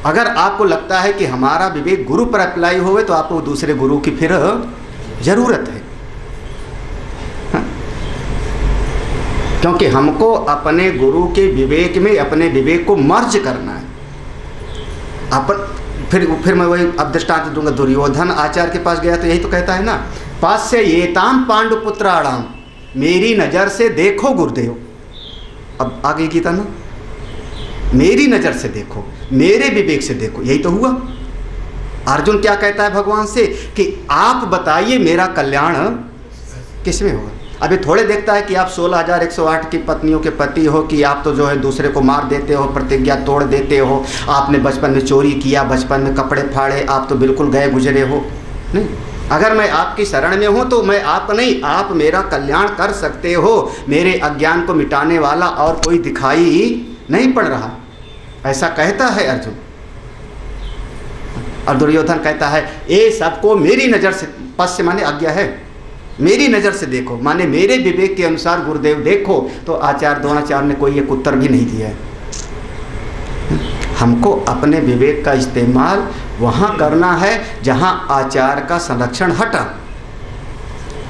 Speaker 1: अगर आपको लगता है कि हमारा विवेक गुरु पर अप्लाई होवे तो आपको दूसरे गुरु की फिर ज़रूरत है। क्योंकि हमको अपने गुरु के विवेक में अपने विवेक को मर्ज करना है। फिर मैं वही अब दृष्टांत दूंगा, दुर्योधन आचार्य के पास गया तो यही तो कहता है ना, पास्य येताम पांडुपुत्राणाम, मेरी नज़र से देखो गुरुदेव। अब आगे गीता ना, मेरी नज़र से देखो, मेरे विवेक से देखो, यही तो हुआ। अर्जुन क्या कहता है भगवान से कि आप बताइए मेरा कल्याण किसमें होगा। अभी थोड़े देखता है कि आप 16,108 की पत्नियों के पति हो, कि आप तो जो है दूसरे को मार देते हो, प्रतिज्ञा तोड़ देते हो, आपने बचपन में चोरी किया, बचपन में कपड़े फाड़े, आप तो बिल्कुल गए गुजरे हो। नहीं, अगर मैं आपकी शरण में हूँ तो मैं आप नहीं, आप मेरा कल्याण कर सकते हो। मेरे अज्ञान को मिटाने वाला और कोई दिखाई नहीं पड़ रहा, ऐसा कहता है अर्जुन। और दुर्योधन कहता है ये सबको मेरी नज़र से, पश्य माने आज्ञा है, मेरी नज़र से देखो, माने मेरे विवेक के अनुसार गुरुदेव देखो। तो आचार्य द्रोणाचार्य ने कोई एक उत्तर भी नहीं दिया है। हमको अपने विवेक का इस्तेमाल वहाँ करना है जहाँ आचार्य का संरक्षण हटा,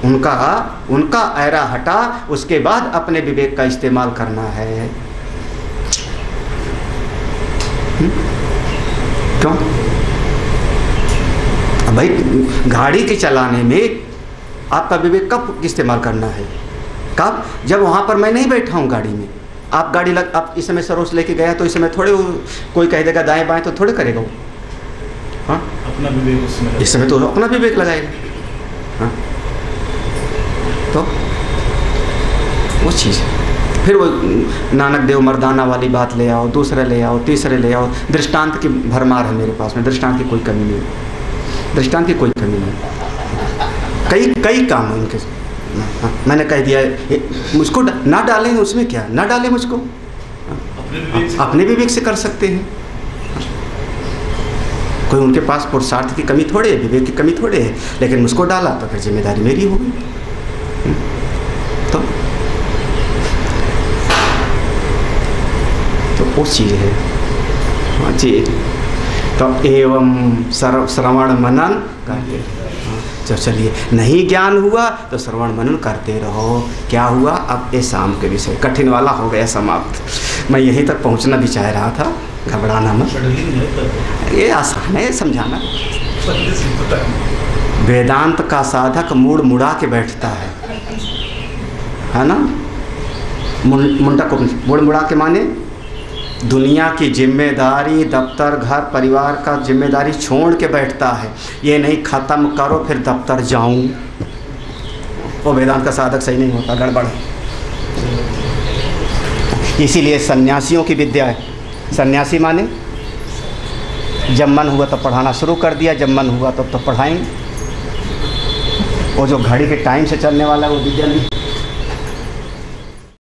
Speaker 1: उनका ऐरा हटा, उसके बाद अपने विवेक का इस्तेमाल करना है। क्यों? भाई गाड़ी के चलाने में आपका विवेक कब इस्तेमाल करना है? कब? जब वहाँ पर मैं नहीं बैठा हूँ गाड़ी में। आप गाड़ी आप इस समय सरोस लेके गया तो इस समय थोड़े कोई कह देगा दाएं बाएं तो थोड़े करेगा वो। हाँ,
Speaker 2: अपना विवेक उसमें,
Speaker 1: इस समय तो अपना विवेक लगाएगा। हाँ, तो वो चीज़ फिर वो नानक देव मर्दाना वाली बात ले आओ, दूसरे ले आओ, तीसरे ले आओ। दृष्टांत की भरमार है मेरे पास में, दृष्टांत की कोई कमी नहीं, दृष्टांत की कोई कमी नहीं। कई काम है उनके। हाँ, मैंने कह दिया मुझको ना डालें, उसमें क्या, ना डालें मुझको, अपने विवेक से कर सकते हैं। कोई उनके पास पुरुषार्थ की कमी थोड़े है, विवेक की कमी थोड़े है, लेकिन मुझको डाला तो फिर जिम्मेदारी मेरी होगी। तो वो चीज़ है। हाँ जी, तो एवं श्रवण मनन करते। तो चलिए, नहीं ज्ञान हुआ तो श्रवण मनन करते रहो। क्या हुआ? अब ये शाम के विषय कठिन वाला हो गया समाप्त। मैं यहीं तक पहुंचना भी चाह रहा था, घबराना मत, ये आसान है समझाना। वेदांत का साधक मुड़ मुड़ा के बैठता है ना। मुंडा को मुड़ मुड़ा के माने दुनिया की जिम्मेदारी, दफ्तर, घर, परिवार का जिम्मेदारी छोड़ के बैठता है। ये नहीं ख़त्म करो फिर दफ्तर जाऊं, वो वेदांत का साधक सही नहीं होता, गड़बड़ है। इसीलिए सन्यासियों की विद्या है। सन्यासी माने जब मन हुआ तब पढ़ाना शुरू कर दिया, जब मन हुआ तब तो पढ़ाएंगे। वो जो घड़ी के टाइम से चलने वाला वो विद्या नहीं।